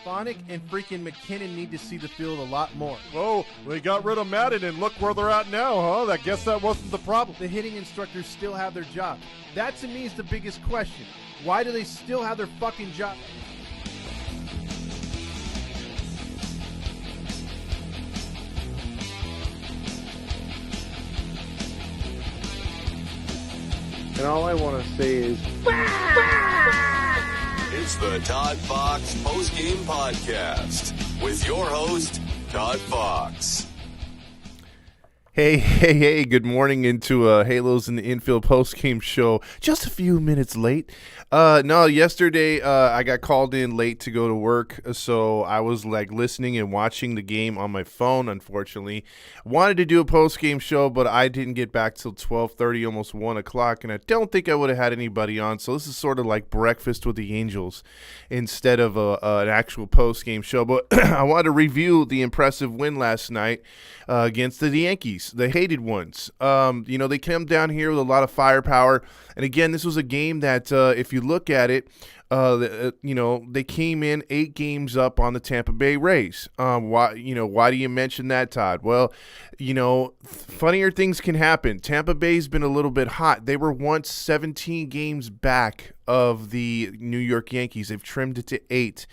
Stefanik and freaking McKinnon need to see the field a lot more. Oh, they got rid of Madden, and look where they're at now, huh? I guess that wasn't the problem. The hitting instructors still have their job. That, to me, is the biggest question. Why do they still have their fucking job? And all I want to say is, It's the Todd Fox Postgame Podcast with your host, Todd Fox. Hey, good morning into Halos in the Infield postgame show. Just a few minutes late. Yesterday I got called in late to go to work, so I was listening and watching the game on my phone, unfortunately. Wanted to do a postgame show, but I didn't get back till 12:30, almost 1 o'clock, and I don't think I would have had anybody on, so this is sort of like breakfast with the Angels instead of an actual postgame show. But I wanted to review the impressive win last night against the Yankees, the hated ones. They came down here with a lot of firepower, and again, this was a game that if you look at it, they came in 8 games up on the Tampa Bay Rays. Why do you mention that, Todd? Well, funnier things can happen. Tampa Bay's been a little bit hot. They were once 17 games back of the New York Yankees. They've trimmed it to 8.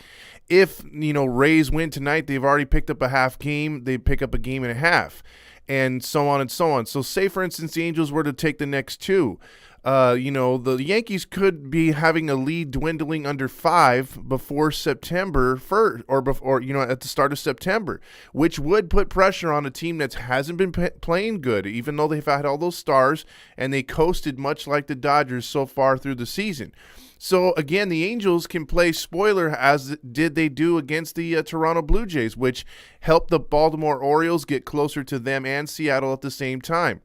If, Rays win tonight, they've already picked up a half game. They pick up a game and a half, and so on and so on. So say, for instance, the Angels were to take the next 2. The Yankees could be having a lead dwindling under 5 before September 1st, or at the start of September, which would put pressure on a team that hasn't been playing good, even though they've had all those stars and they coasted much like the Dodgers so far through the season. So, again, the Angels can play spoiler as did they do against the Toronto Blue Jays, which helped the Baltimore Orioles get closer to them and Seattle at the same time.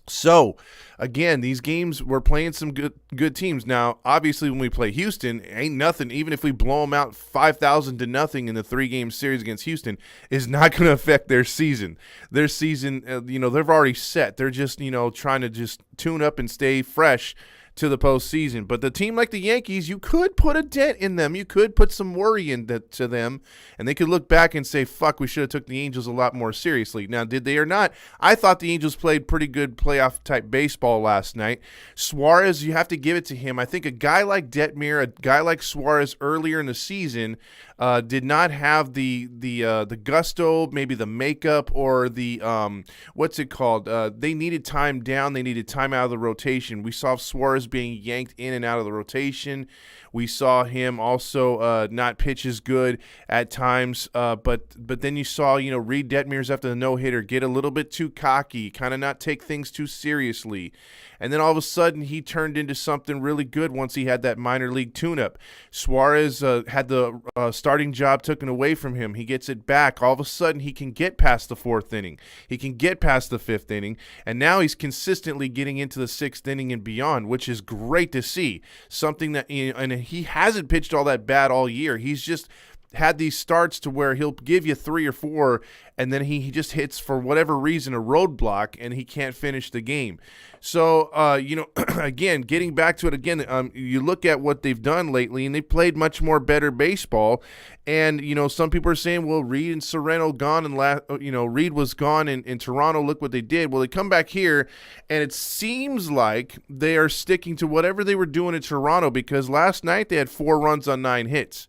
So, again, these games, we're playing some good teams. Now, obviously, when we play Houston, ain't nothing, even if we blow them out 5,000-0 in the 3-game series against Houston, is not going to affect their season. Their season, they've already set. They're just, trying to just tune up and stay fresh to the postseason. But the team like the Yankees, you could put a dent in them. You could put some worry into them, and they could look back and say, fuck, we should have took the Angels a lot more seriously. Now, did they or not? I thought the Angels played pretty good playoff-type baseball last night. Suarez, you have to give it to him. I think a guy like Detmer, a guy like Suarez earlier in the season did not have the gusto, maybe the makeup, or the what's it called? They needed time down. They needed time out of the rotation. We saw Suarez being yanked in and out of the rotation. We saw him also not pitch as good at times, but then you saw Reed Detmers after the no-hitter get a little bit too cocky, kind of not take things too seriously, and then all of a sudden he turned into something really good once he had that minor league tune-up. Suarez had the starting job taken away from him. He gets it back. All of a sudden he can get past the 4th inning. He can get past the 5th inning, and now he's consistently getting into the 6th inning and beyond, which is great to see. Something that and he hasn't pitched all that bad all year. He's just had these starts to where he'll give you 3 or 4, and then he just hits, for whatever reason, a roadblock, and he can't finish the game. So, again, getting back to it again, you look at what they've done lately, and they've played much more better baseball. And, some people are saying, well, Reed and Serrano gone, and Reed was gone in Toronto. Look what they did. Well, they come back here, and it seems like they are sticking to whatever they were doing in Toronto, because last night they had 4 runs on 9 hits.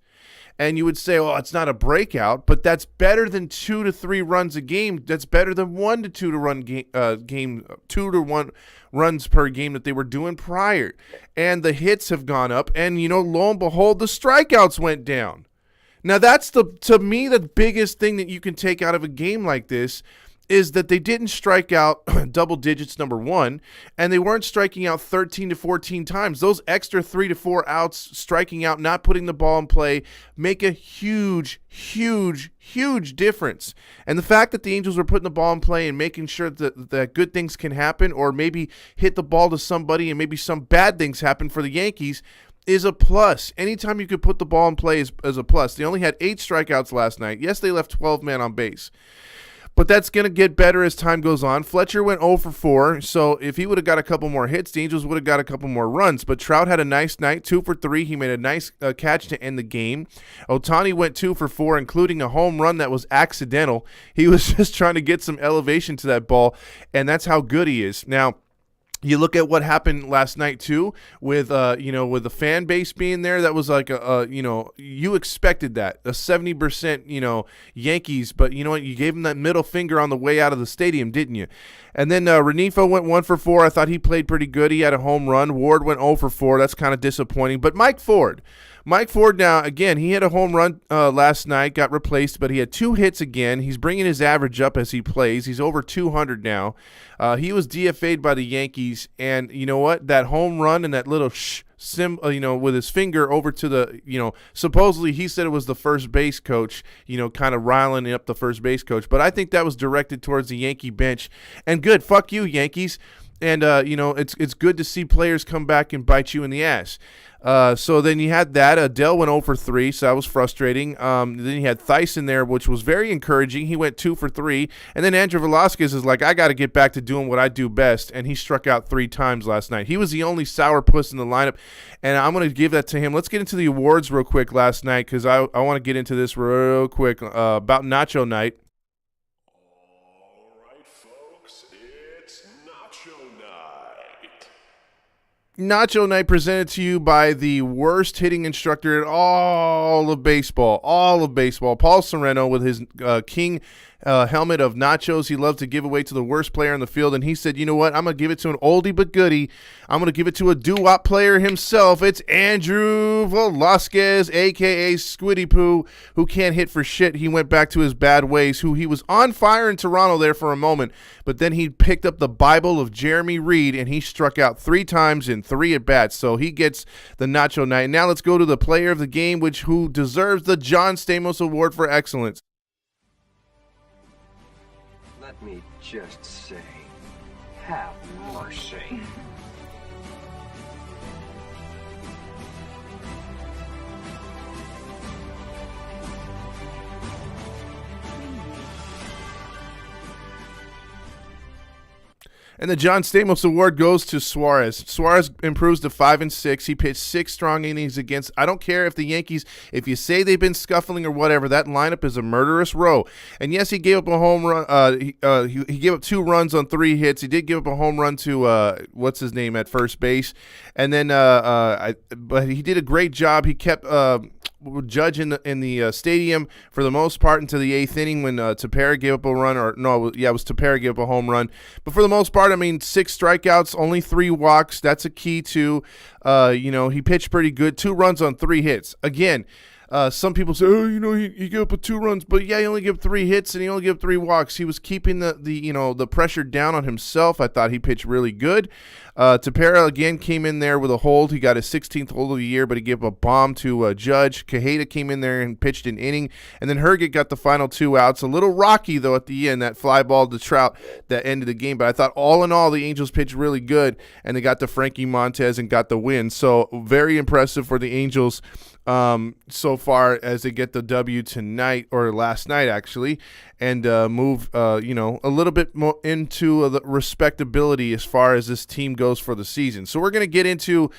And you would say, oh, it's not a breakout, but that's better than 2 to 3 runs a game. That's better than 1 to 2 to run game 2 to 1 runs per game that they were doing prior. And the hits have gone up, and lo and behold, the strikeouts went down. Now that's to me the biggest thing that you can take out of a game like this is that they didn't strike out double digits, number one, and they weren't striking out 13 to 14 times. Those extra 3 to 4 outs, striking out, not putting the ball in play, make a huge, huge, huge difference. And the fact that the Angels were putting the ball in play and making sure that good things can happen, or maybe hit the ball to somebody and maybe some bad things happen for the Yankees, is a plus. Anytime you could put the ball in play is a plus. They only had 8 strikeouts last night. Yes, they left 12 men on base. but that's going to get better as time goes on. Fletcher went 0 for 4, so if he would have got a couple more hits, the Angels would have got a couple more runs. But Trout had a nice night, 2 for 3. He made a nice catch to end the game. Ohtani went 2 for 4, including a home run that was accidental. He was just trying to get some elevation to that ball, and that's how good he is. Now, you look at what happened last night too, with with the fan base being there. That was like you expected that, a 70% Yankees, but you know what? You gave him that middle finger on the way out of the stadium, didn't you? And then Renifo went 1 for 4. I thought he played pretty good. He had a home run. Ward went 0 for 4. That's kind of disappointing. But Mike Ford now, again, he had a home run last night, got replaced, but he had 2 hits again. He's bringing his average up as he plays. He's over 200 now. He was DFA'd by the Yankees, and you know what? That home run and that little with his finger over to the, supposedly he said it was the first base coach, kind of riling up the first base coach. But I think that was directed towards the Yankee bench. And good, fuck you, Yankees. And, it's good to see players come back and bite you in the ass. So then you had that. Adele went 0 for 3, so that was frustrating. Then you had Theis in there, which was very encouraging. He went 2 for 3. And then Andrew Velasquez is like, I got to get back to doing what I do best, and he struck out 3 times last night. He was the only sourpuss in the lineup, and I'm going to give that to him. Let's get into the awards real quick last night, because I want to get into this real quick about Nacho Night. Nacho Night presented to you by the worst hitting instructor in all of baseball. Paul Sereno with his King helmet of nachos he loved to give away to the worst player in the field. And he said, you know what? I'm going to give it to an oldie but goodie. I'm going to give it to a doo-wop player himself. It's Andrew Velasquez, a.k.a. Squiddy Poo, who can't hit for shit. He went back to his bad ways, he was on fire in Toronto there for a moment, but then he picked up the Bible of Jeremy Reed, and he struck out 3 times in 3 at-bats. So he gets the Nacho Night. Now let's go to the player of the game, who deserves the John Stamos Award for Excellence. Let me just say, have mercy. And the John Stamos Award goes to Suarez. Suarez improves to 5-6. He pitched 6 strong innings against. I don't care if the Yankees, if you say they've been scuffling or whatever, that lineup is a murderous row. And yes, he gave up a home run. He gave up 2 runs on 3 hits. He did give up a home run to what's his name at first base. And then, but he did a great job. He kept Judge in the stadium for the most part into the 8th inning when Tepera gave up a run, it was Tepera gave up a home run. But for the most part, 6 strikeouts, only 3 walks. That's a key too. He pitched pretty good. 2 runs on 3 hits. Again, some people say, he gave up 2 runs, but yeah, he only gave 3 hits and he only gave 3 walks. He was keeping the pressure down on himself. I thought he pitched really good. Tepera again came in there with a hold. He got his 16th hold of the year, but he gave a bomb to Judge. Quijada came in there and pitched an inning, and then Herget got the final 2 outs. A little rocky though at the end, that fly ball to Trout that ended the game. But I thought all in all, the Angels pitched really good, and they got the Frankie Montez and got the win. So very impressive for the Angels so far as they get the W tonight, or last night actually, and move a little bit more into the respectability as far as this team goes for the season. So we're going to get into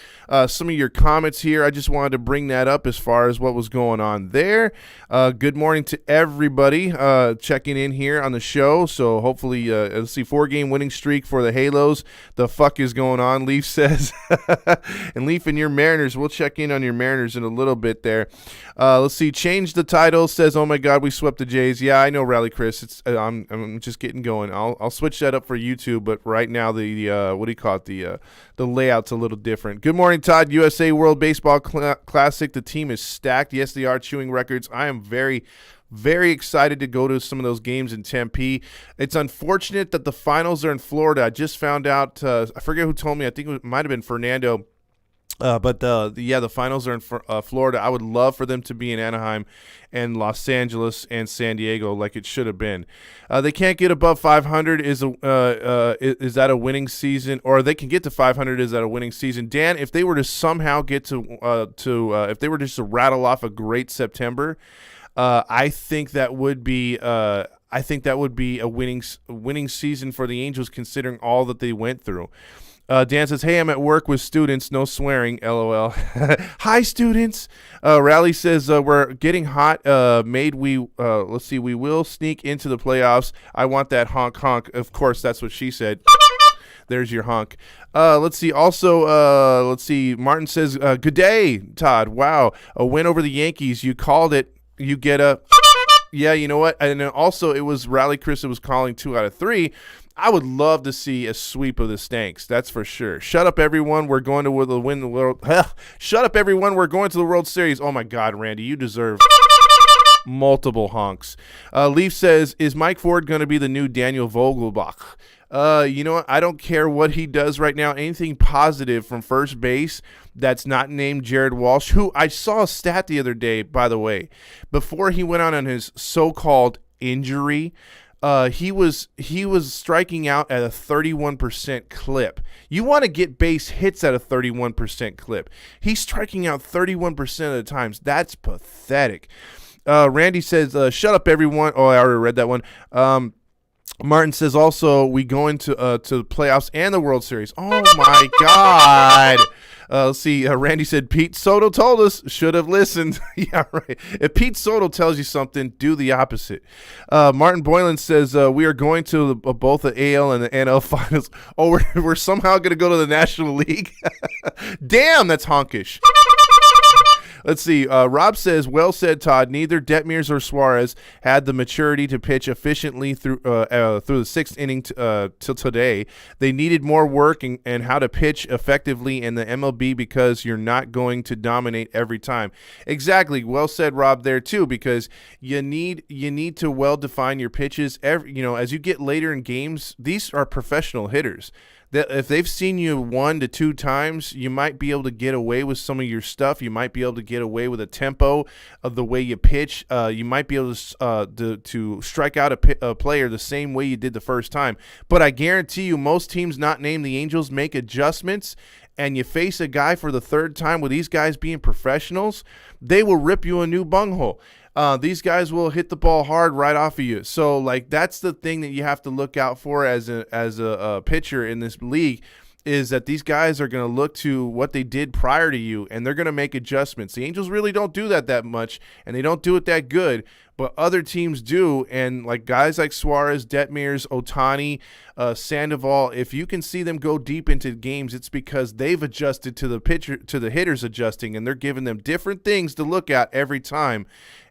some of your comments here. I just wanted to bring that up as far as what was going on there. Good morning to everybody checking in here on the show. So hopefully, let's see, 4-game winning streak for the Halos. The fuck is going on, Leaf says. And Leaf and your Mariners, we'll check in on your Mariners in a little bit there. Let's see, change the title, says, oh my God, we swept the Jays. Yeah, I know, Rally Chris. I'm just getting going. I'll switch that up for YouTube, but right now the layout's a little different. Good morning, Todd. USA World Baseball Classic. The team is stacked. Yes, they are chewing records. I am very, very excited to go to some of those games in Tempe. It's unfortunate that the finals are in Florida. I just found out. I forget who told me. I think it might have been Fernando. But the finals are in Florida. I would love for them to be in Anaheim and Los Angeles and San Diego like it should have been. They can't get above 500. Is that a winning season? Or they can get to 500. Is that a winning season? Dan, if they were to somehow get if they were just to rattle off a great September, I think that would be I think that would be a winning season for the Angels considering all that they went through. Dan says, hey, I'm at work with students. No swearing, LOL. Hi, students. Rally says, we're getting hot. We will sneak into the playoffs. I want that honk honk. Of course, that's what she said. There's your honk. Let's see. Also, Martin says, good day, Todd. Wow. A win over the Yankees. You called it. You get a... Yeah, you know what? And then also, it was Rally Chris that was calling 2 out of 3. I would love to see a sweep of the Stanks. That's for sure. Shut up, everyone. We're going to win the world. Shut up, everyone. We're going to the World Series. Oh, my God, Randy. You deserve multiple honks. Leaf says, is Mike Ford going to be the new Daniel Vogelbach? You know what? I don't care what he does right now. Anything positive from first base that's not named Jared Walsh, who I saw a stat the other day, by the way. Before he went on his so-called injury, he was striking out at a 31% clip. You want to get base hits at a 31% clip. He's striking out 31% of the times. That's pathetic. Randy says, shut up, everyone. Oh, I already read that one. Martin says also we go into to the playoffs and the World Series. Oh, my God. Let's see. Randy said, Pete Soto told us. Should have listened. Yeah, right. If Pete Soto tells you something, do the opposite. Martin Boylan says we are going to both the AL and the NL finals. Oh, we're somehow going to go to the National League? Damn, that's honkish. Let's see. Rob says, well said, Todd. Neither Detmers or Suarez had the maturity to pitch efficiently through the sixth inning till today. They needed more work and how to pitch effectively in the MLB because you're not going to dominate every time. Exactly. Well said, Rob, there too, because you need to well define your pitches. As you get later in games, these are professional hitters. That if they've seen you 1 to 2 times, you might be able to get away with some of your stuff. You might be able to get away with a tempo of the way you pitch. You might be able to strike out a player the same way you did the first time. But I guarantee you most teams not named the Angels make adjustments, and you face a guy for the third time with these guys being professionals, they will rip you a new bunghole. These guys will hit the ball hard right off of you. So, like, that's the thing that you have to look out for as a pitcher in this league, is that these guys are going to look to what they did prior to you, and they're going to make adjustments. The Angels really don't do that much, and they don't do it that good, but other teams do. And like guys like Suarez, Detmers, Ohtani, Sandoval, if you can see them go deep into games, it's because they've adjusted to the hitters adjusting, and they're giving them different things to look at every time.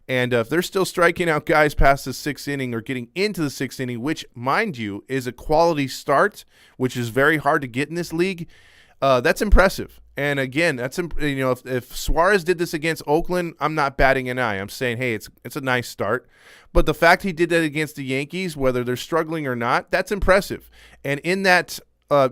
And if they're still striking out guys past the 6th inning or getting into the 6th inning, which, mind you, is a quality start, which is very hard to get in this league, that's impressive. And again, that's if Suarez did this against Oakland, I'm not batting an eye. I'm saying, hey, it's a nice start. But the fact he did that against the Yankees, whether they're struggling or not, that's impressive. And in that,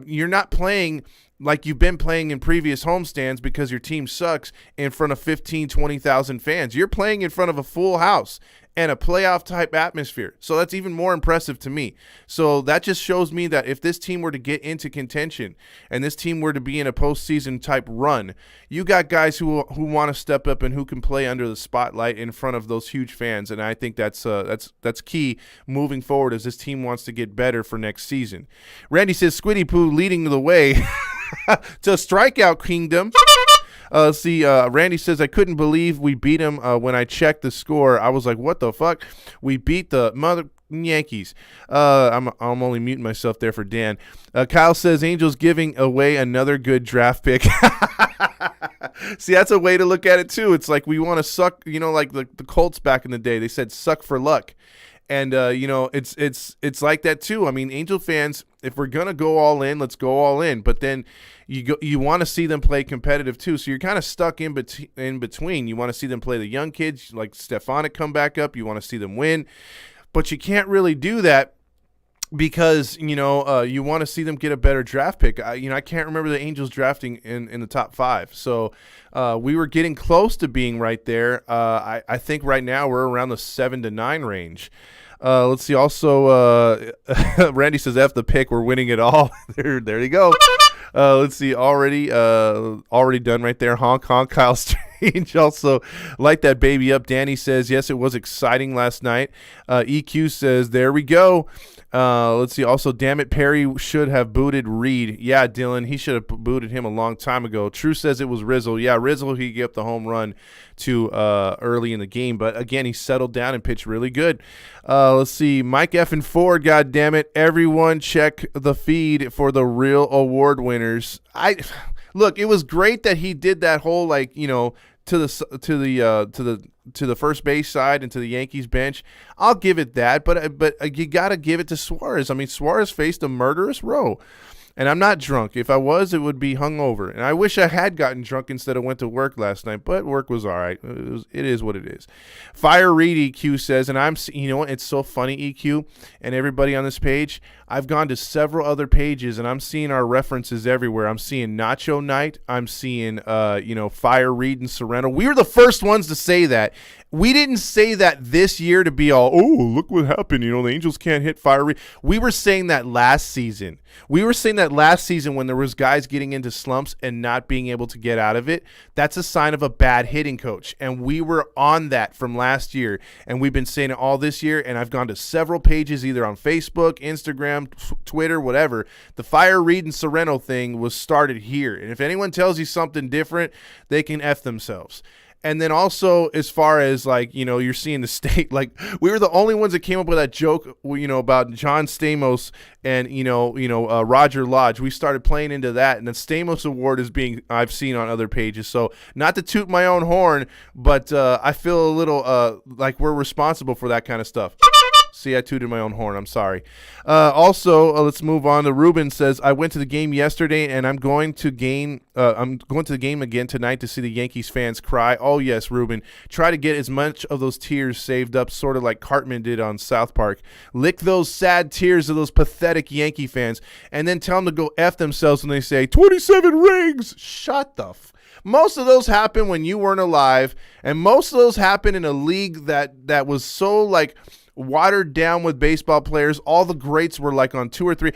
you're not playing like you've been playing in previous homestands because your team sucks in front of 15, 20,000 fans. You're playing in front of a full house and a playoff-type atmosphere. So that's even more impressive to me. So that just shows me that if this team were to get into contention and this team were to be in a postseason-type run, you got guys who want to step up and who can play under the spotlight in front of those huge fans. And I think that's key moving forward as this team wants to get better for next season. Randy says, Squiddy Poo leading the way to strikeout kingdom. Randy says, I couldn't believe we beat him when I checked the score. I was like, what the fuck? We beat the mother Yankees. I'm only muting myself there for Dan. Kyle says, Angels giving away another good draft pick. See, that's a way to look at it too. It's like we want to suck, like the Colts back in the day. They said suck for luck. And, it's like that too. I mean, Angel fans, if we're going to go all in, let's go all in. But then you want to see them play competitive too. So you're kind of stuck in between. You want to see them play the young kids like Stefanik come back up. You want to see them win. But you can't really do that because, you want to see them get a better draft pick. I can't remember the Angels drafting in the top 5. So we were getting close to being right there. I think right now we're around the 7 to 9 range. Let's see. Also, Randy says, F the pick. We're winning it all. There you go. Let's see. Already done right there. Honk, honk, Kyle. Change. Also, light that baby up. Danny says, yes, it was exciting last night. EQ says, there we go. Let's see. Also, damn it, Perry should have booted Reed. Yeah, Dylan, he should have booted him a long time ago. True says it was Rizzo. Yeah, Rizzo, he gave up the home run to early in the game. But, again, he settled down and pitched really good. Let's see. Mike F. and Ford, God damn it. Everyone check the feed for the real award winners. Look, it was great that he did that whole, like, you know, to the first base side and to the Yankees bench. I'll give it that, but you got to give it to Suarez. I mean, Suarez faced a murderous row. And I'm not drunk. If I was, it would be hungover. And I wish I had gotten drunk instead of went to work last night. But work was all right. It is what it is. Fire Reed, EQ says, and you know what? It's so funny, EQ, and everybody on this page. I've gone to several other pages, and I'm seeing our references everywhere. I'm seeing Nacho Night. I'm seeing, Fire Reed and Sorrento. We were the first ones to say that. We didn't say that this year to be all, oh, look what happened. You know, the Angels can't hit Fire Reed. We were saying that last season. We were saying that last season when there was guys getting into slumps and not being able to get out of it. That's a sign of a bad hitting coach. And we were on that from last year. And we've been saying it all this year. And I've gone to several pages, either on Facebook, Instagram, Twitter, whatever. The Fire Reed and Sorrento thing was started here. And if anyone tells you something different, they can F themselves. And then also, as far as, like, you know, you're seeing the state, like, we were the only ones that came up with that joke, you know, about John Stamos and, Roger Lodge. We started playing into that, and the Stamos Award is I've seen on other pages. So, not to toot my own horn, but I feel a little like we're responsible for that kind of stuff. See, I tooted my own horn. I'm sorry. Also, let's move on. The Ruben says, I went to the game yesterday, and I'm going to the game again tonight to see the Yankees fans cry. Oh, yes, Ruben. Try to get as much of those tears saved up, sort of like Cartman did on South Park. Lick those sad tears of those pathetic Yankee fans, and then tell them to go F themselves when they say, 27 rings. Shut the Most of those happen when you weren't alive, and most of those happen in a league that was so, like, watered down with baseball players. All the greats were like on 2 or 3.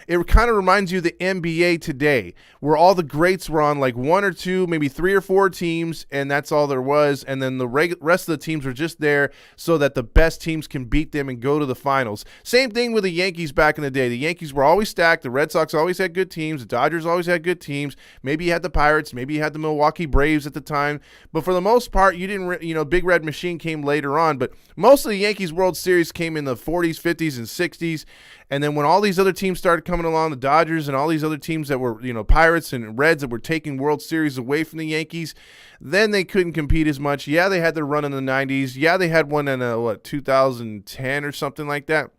It kind of reminds you of the NBA today, where all the greats were on like 1 or 2, maybe 3 or 4 teams, and that's all there was. And then the rest of the teams were just there so that the best teams can beat them and go to the finals. Same thing with the Yankees back in the day. The Yankees were always stacked. The Red Sox always had good teams. The Dodgers always had good teams. Maybe you had the Pirates. Maybe you had the Milwaukee Braves at the time. But for the most part, you didn't, Big Red Machine came later on. But most of the Yankees World Series came in the 40s, 50s, and 60s. And then when all these other teams started coming along, the Dodgers and all these other teams that were, Pirates and Reds that were taking World Series away from the Yankees, then they couldn't compete as much. Yeah, they had their run in the 90s. Yeah, they had one in, 2010 or something like that.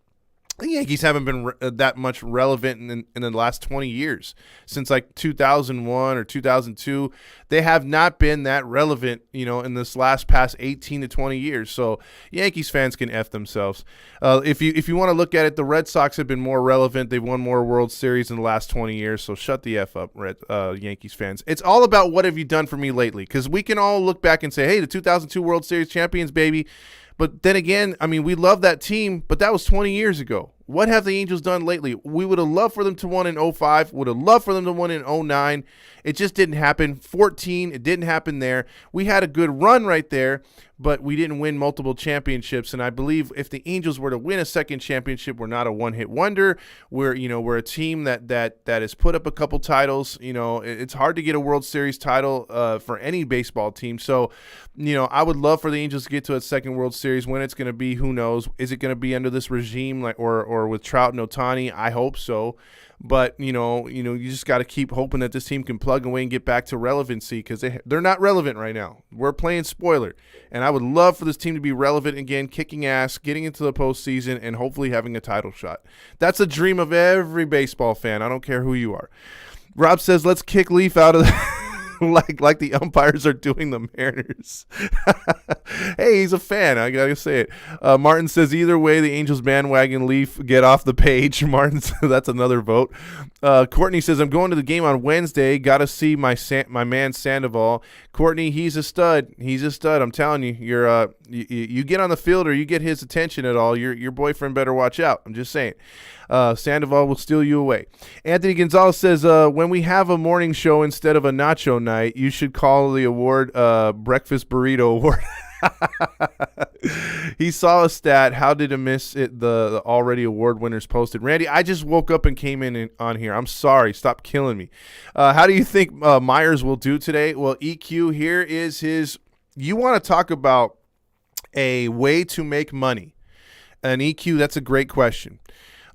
The Yankees haven't been that much relevant in the last 20 years. Since like 2001 or 2002, they have not been that relevant, in this past 18 to 20 years. So Yankees fans can F themselves. If you want to look at it, the Red Sox have been more relevant. They've won more World Series in the last 20 years. So shut the F up, Yankees fans. It's all about what have you done for me lately, because we can all look back and say, hey, the 2002 World Series champions, baby. But then again, we love that team, but that was 20 years ago. What have the Angels done lately? We would have loved for them to win in 05, would have loved for them to win in 09. It just didn't happen. 14, it didn't happen there. We had a good run right there, but we didn't win multiple championships. And I believe if the Angels were to win a second championship, we're not a one-hit wonder. We're a team that has put up a couple titles. It's hard to get a World Series title for any baseball team. So, I would love for the Angels to get to a second World Series. When it's going to be, who knows? Is it going to be under this regime or with Trout and Ohtani? I hope so. But, you just got to keep hoping that this team can plug away and get back to relevancy, because they're not relevant right now. We're playing spoiler. And I would love for this team to be relevant again, kicking ass, getting into the postseason, and hopefully having a title shot. That's a dream of every baseball fan. I don't care who you are. Rob says, let's kick Leaf out of the like the umpires are doing the Mariners. Hey, he's a fan. I gotta say it. Martin says, either way, the Angels bandwagon Leaf get off the page. Martin says, that's another vote. Courtney says, I'm going to the game on Wednesday. Got to see my man Sandoval. Courtney, he's a stud. He's a stud. I'm telling you, you get on the field or you get his attention at all, your boyfriend better watch out. I'm just saying. Sandoval will steal you away. Anthony Gonzalez says, when we have a morning show instead of a nacho night, you should call the award Breakfast Burrito Award. He saw a stat. How did he miss it? The already award winners posted. Randy, I just woke up and came in on here. I'm sorry. Stop killing me. How do you think Myers will do today? Well, EQ, here is his. You want to talk about a way to make money. An EQ, that's a great question.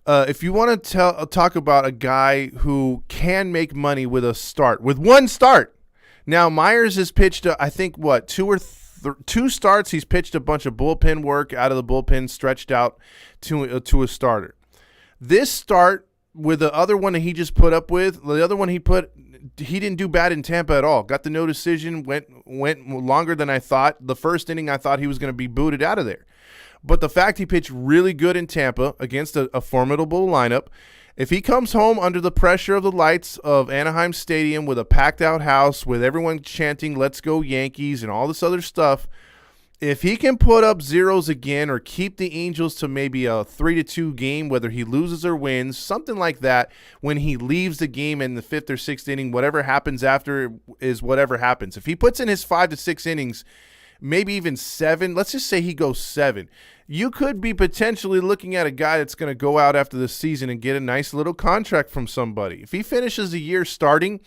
If you want to talk about a guy who can make money with one start. Now, Myers has pitched, I think, two starts. He's pitched a bunch of bullpen work out of the bullpen, stretched out to a starter. This start with the other one that he just put up with, the other one he didn't do bad in Tampa at all. Got the no decision, went longer than I thought. The first inning, I thought he was going to be booted out of there. But the fact he pitched really good in Tampa against a formidable lineup, if he comes home under the pressure of the lights of Anaheim Stadium with a packed-out house, with everyone chanting, "Let's go Yankees," and all this other stuff, if he can put up zeros again or keep the Angels to maybe a 3-2 game, whether he loses or wins, something like that, when he leaves the game in the 5th or 6th inning, whatever happens after is whatever happens. If he puts in his 5 to 6 innings, maybe even 7, let's just say he goes 7, you could be potentially looking at a guy that's going to go out after the season and get a nice little contract from somebody. If he finishes a year starting,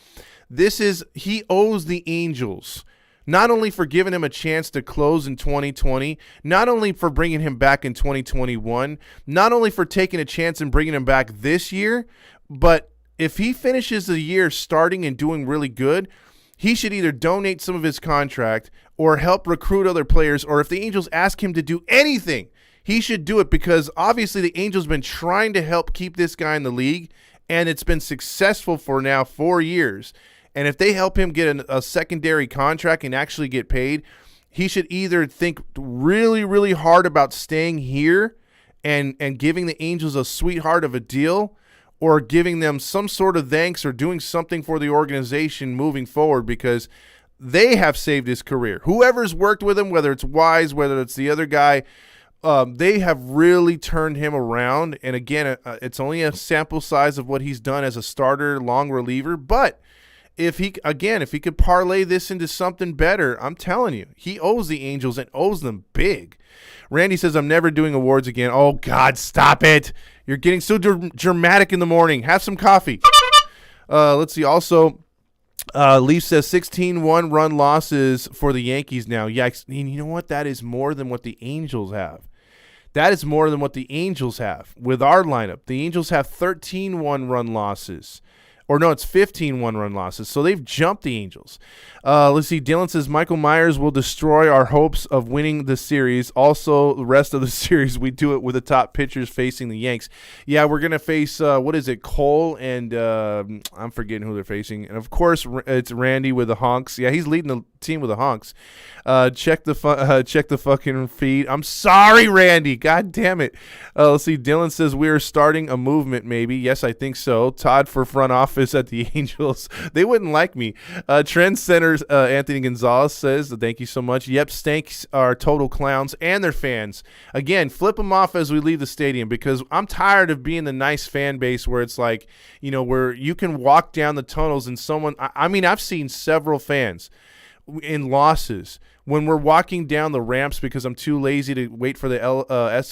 he owes the Angels, not only for giving him a chance to close in 2020, not only for bringing him back in 2021, not only for taking a chance and bringing him back this year, but if he finishes the year starting and doing really good, he should either donate some of his contract or help recruit other players, or if the Angels ask him to do anything, he should do it, because obviously the Angels have been trying to help keep this guy in the league, and it's been successful for now 4 years. And if they help him get a secondary contract and actually get paid, he should either think really, really hard about staying here and giving the Angels a sweetheart of a deal, or giving them some sort of thanks or doing something for the organization moving forward, because they have saved his career. Whoever's worked with him, whether it's Wise, whether it's the other guy, they have really turned him around. And again, it's only a sample size of what he's done as a starter, long reliever. But if he could parlay this into something better, I'm telling you, he owes the Angels and owes them big. Randy says, I'm never doing awards again. Oh, God, stop it. You're getting so dramatic in the morning. Have some coffee. Let's see. Also, Leaf says 16 one-run losses for the Yankees now. Yeah, you know what? That is more than what the Angels have. That is more than what the Angels have with our lineup. The Angels have 13 one-run losses. Or no, it's 15 one-run losses. So they've jumped the Angels. Let's see. Dylan says Michael Myers will destroy our hopes of winning the series. Also, the rest of the series, we do it with the top pitchers facing the Yanks. Yeah, we're going to face, Cole and I'm forgetting who they're facing. And, of course, it's Randy with the honks. Yeah, he's leading the team with the honks. Check the fucking feed. I'm sorry, Randy. God damn it. Let's see. Dylan says we are starting a movement, maybe. Yes, I think so. Todd for front office at the Angels. They wouldn't like me. Trend Center, Anthony Gonzalez says, thank you so much. Yep, Stanks are total clowns and their fans. Again, flip them off as we leave the stadium, because I'm tired of being the nice fan base where it's like, where you can walk down the tunnels and someone, I've seen several fans in losses when we're walking down the ramps because I'm too lazy to wait for the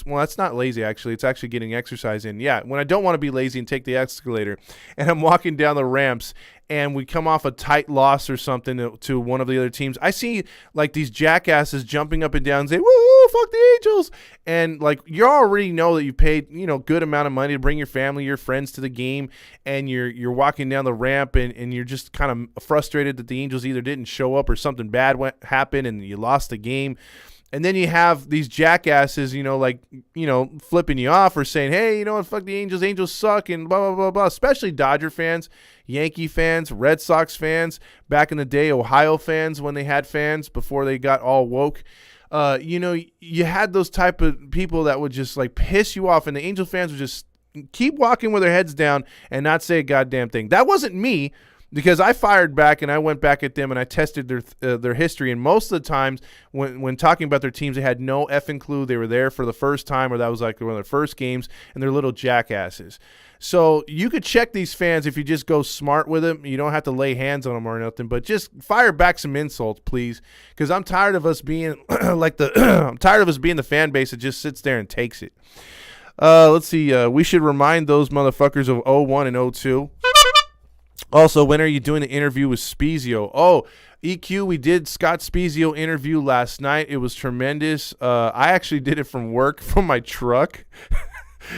well, that's not lazy, actually. It's actually getting exercise in. Yeah, when I don't want to be lazy and take the escalator, and I'm walking down the ramps, and we come off a tight loss or something to one of the other teams, I see, like, these jackasses jumping up and down and say, woo, fuck the Angels. And, like, you already know that you paid, good amount of money to bring your family, your friends to the game, and you're walking down the ramp, and you're just kind of frustrated that the Angels either didn't show up or something bad happened and you lost the game. And then you have these jackasses, flipping you off or saying, hey, you know what, fuck the Angels suck, and blah, blah, blah, blah, especially Dodger fans, Yankee fans, Red Sox fans, back in the day, Ohio fans when they had fans before they got all woke. You had those type of people that would just, like, piss you off, and the Angel fans would just keep walking with their heads down and not say a goddamn thing. That wasn't me. Because I fired back and I went back at them and I tested their history. And most of the times when talking about their teams, they had no effing clue. They were there for the first time, or that was like one of their first games, and they're little jackasses. So you could check these fans if you just go smart with them. You don't have to lay hands on them or nothing, but just fire back some insults, please, because I'm tired of us being I'm tired of us being the fan base that just sits there and takes it. Let's see. We should remind those motherfuckers of 01 and 02. Also, when are you doing the interview with Spezio? Oh, EQ, we did Scott Spezio interview last night. It was tremendous. I actually did it from work, from my truck.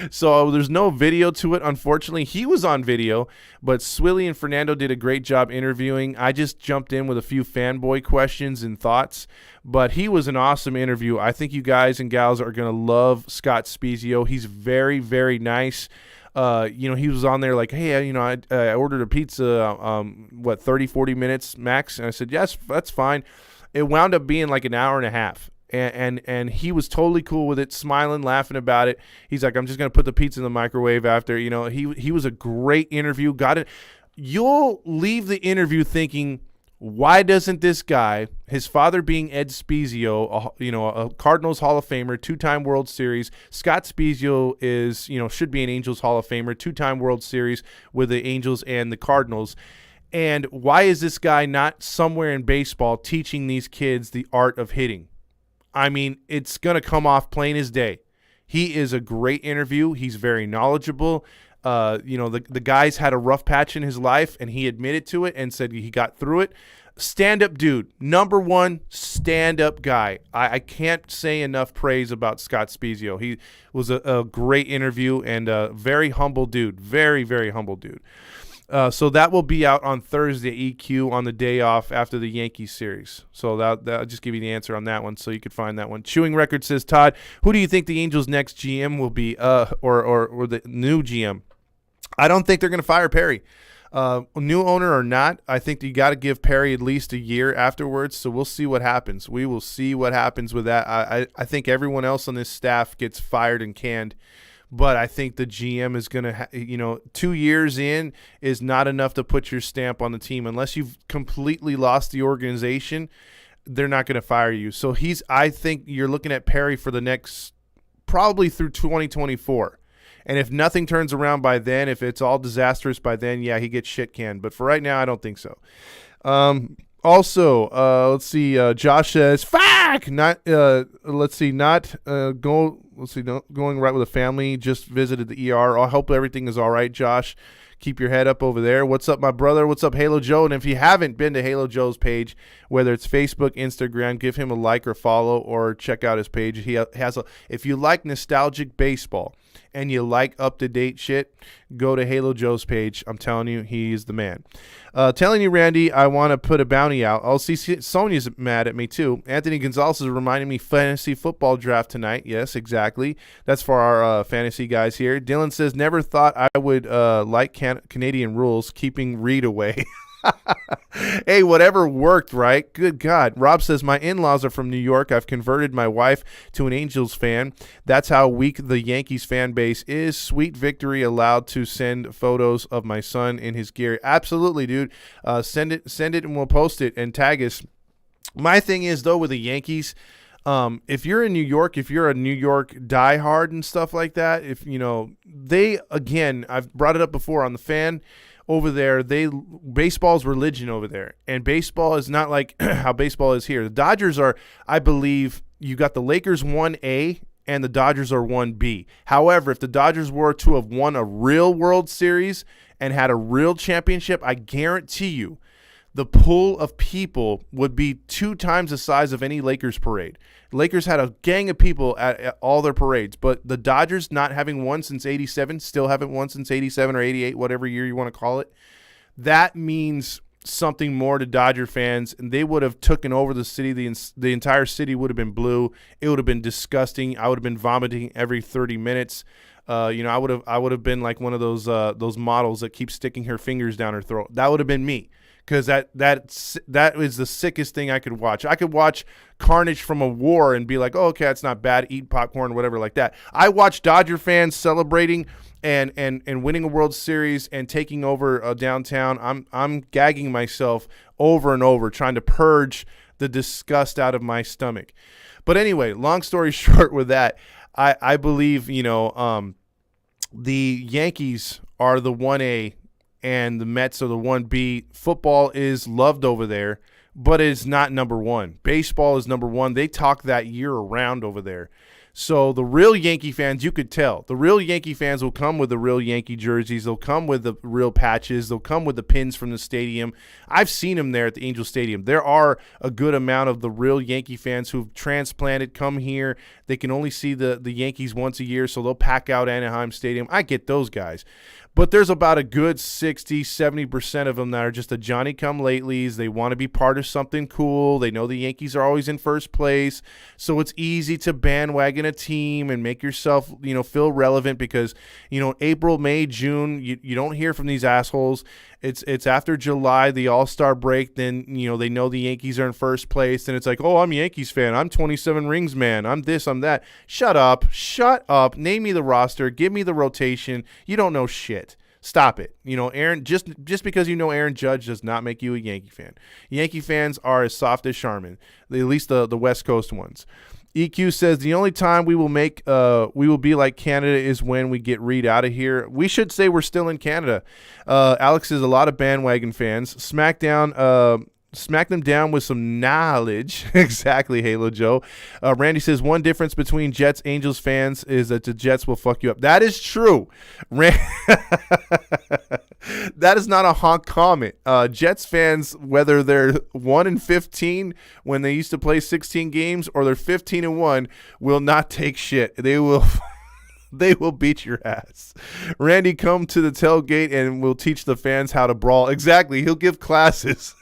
So there's no video to it, unfortunately. He was on video, but Swilly and Fernando did a great job interviewing. I just jumped in with a few fanboy questions and thoughts, but he was an awesome interview. I think you guys and gals are going to love Scott Spezio. He's very, very nice. He was on there like, hey, I ordered a pizza, 30, 40 minutes max? And I said, yes, that's fine. It wound up being like an hour and a half. And he was totally cool with it, smiling, laughing about it. He's like, I'm just going to put the pizza in the microwave after. He was a great interview. Got it. You'll leave the interview thinking, why doesn't this guy, his father being Ed Spezio, a Cardinals Hall of Famer, 2-time World Series. Scott Spezio is, should be an Angels Hall of Famer, 2-time World Series with the Angels and the Cardinals. And why is this guy not somewhere in baseball teaching these kids the art of hitting? I mean, it's going to come off plain as day. He is a great interview. He's very knowledgeable. The guy's had a rough patch in his life, and he admitted to it and said he got through it. Stand-up dude. Number one, stand-up guy. I can't say enough praise about Scott Spezio. He was a great interview and a very humble dude. Very, very humble dude. So that will be out on Thursday, EQ, on the day off after the Yankees series. So that'll just give you the answer on that one, so you could find that one. Chewing Record says, Todd, who do you think the Angels' next GM will be, or the new GM? I don't think they're going to fire Perry. New owner or not, I think you got to give Perry at least a year afterwards, so we'll see what happens. We will see what happens with that. I think everyone else on this staff gets fired and canned. But I think the GM is going to, 2 years in is not enough to put your stamp on the team. Unless you've completely lost the organization, they're not going to fire you. So I think you're looking at Perry for the next, probably through 2024. And if nothing turns around by then, if it's all disastrous by then, yeah, he gets shit canned. But for right now, I don't think so. Also, let's see. Josh says, "Fuck!" Going right with a family. Just visited the ER. I hope everything is all right, Josh. Keep your head up over there. What's up, my brother? What's up, Halo Joe? And if you haven't been to Halo Joe's page, whether it's Facebook, Instagram, give him a like or follow, or check out his page. He has if you like nostalgic baseball and you like up-to-date shit, go to Halo Joe's page. I'm telling you, he's the man. Telling you, Randy, I want to put a bounty out. Oh, see, Sonia's mad at me, too. Anthony Gonzalez is reminding me fantasy football draft tonight. Yes, exactly. That's for our fantasy guys here. Dylan says, never thought I would like Canadian rules, keeping Reed away. Hey, whatever worked, right? Good God. Rob says, my in-laws are from New York. I've converted my wife to an Angels fan. That's how weak the Yankees fan base is. Sweet victory. Allowed to send photos of my son in his gear. Absolutely, dude. Send it and we'll post it and tag us. My thing is, though, with the Yankees, if you're in New York, if you're a New York diehard and stuff like that, I've brought it up before on the fan over there, baseball's religion over there, and baseball is not like how baseball is here. The Dodgers are, I believe, you got the Lakers 1A and the Dodgers are 1B. However, if the Dodgers were to have won a real World Series and had a real championship, I guarantee you the pool of people would be 2 times the size of any Lakers parade. Lakers had a gang of people at all their parades, but the Dodgers, not having won since 87, still haven't won since 87 or 88, whatever year you want to call it. That means something more to Dodger fans, and they would have taken over the city. The entire city would have been blue. It would have been disgusting. I would have been vomiting every 30 minutes. I would have been like one of those models that keeps sticking her fingers down her throat. That would have been me. because that is the sickest thing I could watch. I could watch carnage from a war and be like, oh, okay, that's not bad, eat popcorn, whatever like that. I watch Dodger fans celebrating and winning a World Series and taking over downtown. I'm gagging myself over and over, trying to purge the disgust out of my stomach. But anyway, long story short with that, I believe, the Yankees are the 1A and the Mets are the 1B. Football is loved over there, but it's not number one. Baseball is number one. They talk that year round over there. So the real Yankee fans, you could tell. The real Yankee fans will come with the real Yankee jerseys. They'll come with the real patches. They'll come with the pins from the stadium. I've seen them there at the Angel Stadium. There are a good amount of the real Yankee fans who've transplanted, come here. They can only see the Yankees once a year, so they'll pack out Anaheim Stadium. I get those guys. But there's about a good 60, 70% of them that are just the Johnny-come-latelys. They want to be part of something cool. They know the Yankees are always in first place. So it's easy to bandwagon a team and make yourself, feel relevant because, April, May, June, you don't hear from these assholes. It's after July, the All-Star break, then, they know the Yankees are in first place. And it's like, oh, I'm a Yankees fan. I'm 27 rings, man. I'm this, I'm that. Shut up. Name me the roster. Give me the rotation. You don't know shit. Stop it. Aaron, just because you know Aaron Judge does not make you a Yankee fan. Yankee fans are as soft as Charmin, at least the West Coast ones. EQ says the only time we will be like Canada is when we get Reed out of here. We should say we're still in Canada. Alex is a lot of bandwagon fans. Smack them down with some knowledge. Exactly, Halo Joe. Randy says one difference between Jets Angels fans is that the Jets will fuck you up. That is true. That is not a honk comment. Jets fans, whether they're 1-15 when they used to play 16 games or they're 15-1, will not take shit. They will They will beat your ass. Randy, come to the tailgate and we'll teach the fans how to brawl. Exactly. He'll give classes.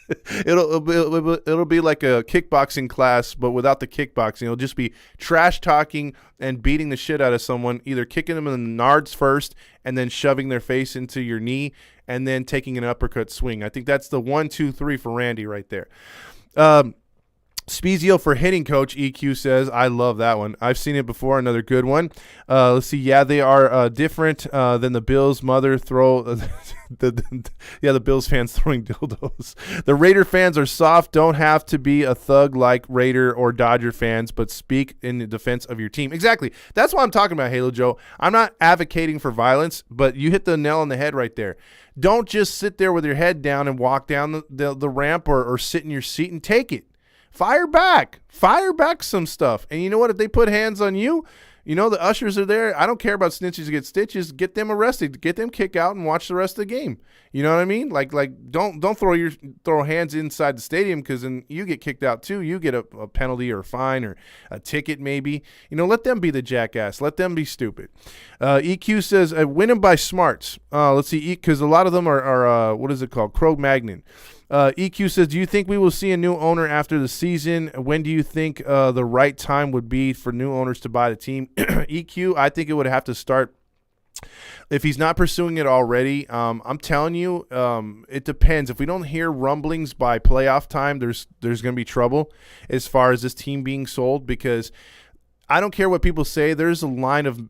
It'll be like a kickboxing class, but without the kickboxing. It'll just be trash talking and beating the shit out of someone, either kicking them in the nards first and then shoving their face into your knee and then taking an uppercut swing. I think that's the 1, 2, 3 for Randy right there. Spezio for hitting coach, EQ says. I love that one. I've seen it before. Another good one. Let's see. Yeah, they are different than the Bills. Mother throw the Bills fans throwing dildos. The Raider fans are soft. Don't have to be a thug like Raider or Dodger fans, but speak in the defense of your team. Exactly. That's what I'm talking about, Halo Joe. I'm not advocating for violence, but you hit the nail on the head right there. Don't just sit there with your head down and walk down the ramp or sit in your seat and take it. Fire back some stuff. And you know what? If they put hands on you, you know, the ushers are there. I don't care about snitches get stitches. Get them arrested. Get them kicked out and watch the rest of the game. You know what I mean? Like don't throw hands inside the stadium, because then you get kicked out too. You get a penalty or a fine or a ticket maybe. You know, let them be the jackass. Let them be stupid. EQ says win them by smarts. Let's see, because a lot of them are what is it called? Cro-Magnon. EQ says, do you think we will see a new owner after the season? When do you think the right time would be for new owners to buy the team? EQ, I think it would have to start. If he's not pursuing it already, I'm telling you, it depends. If we don't hear rumblings by playoff time, there's going to be trouble as far as this team being sold, because I don't care what people say. There's a line of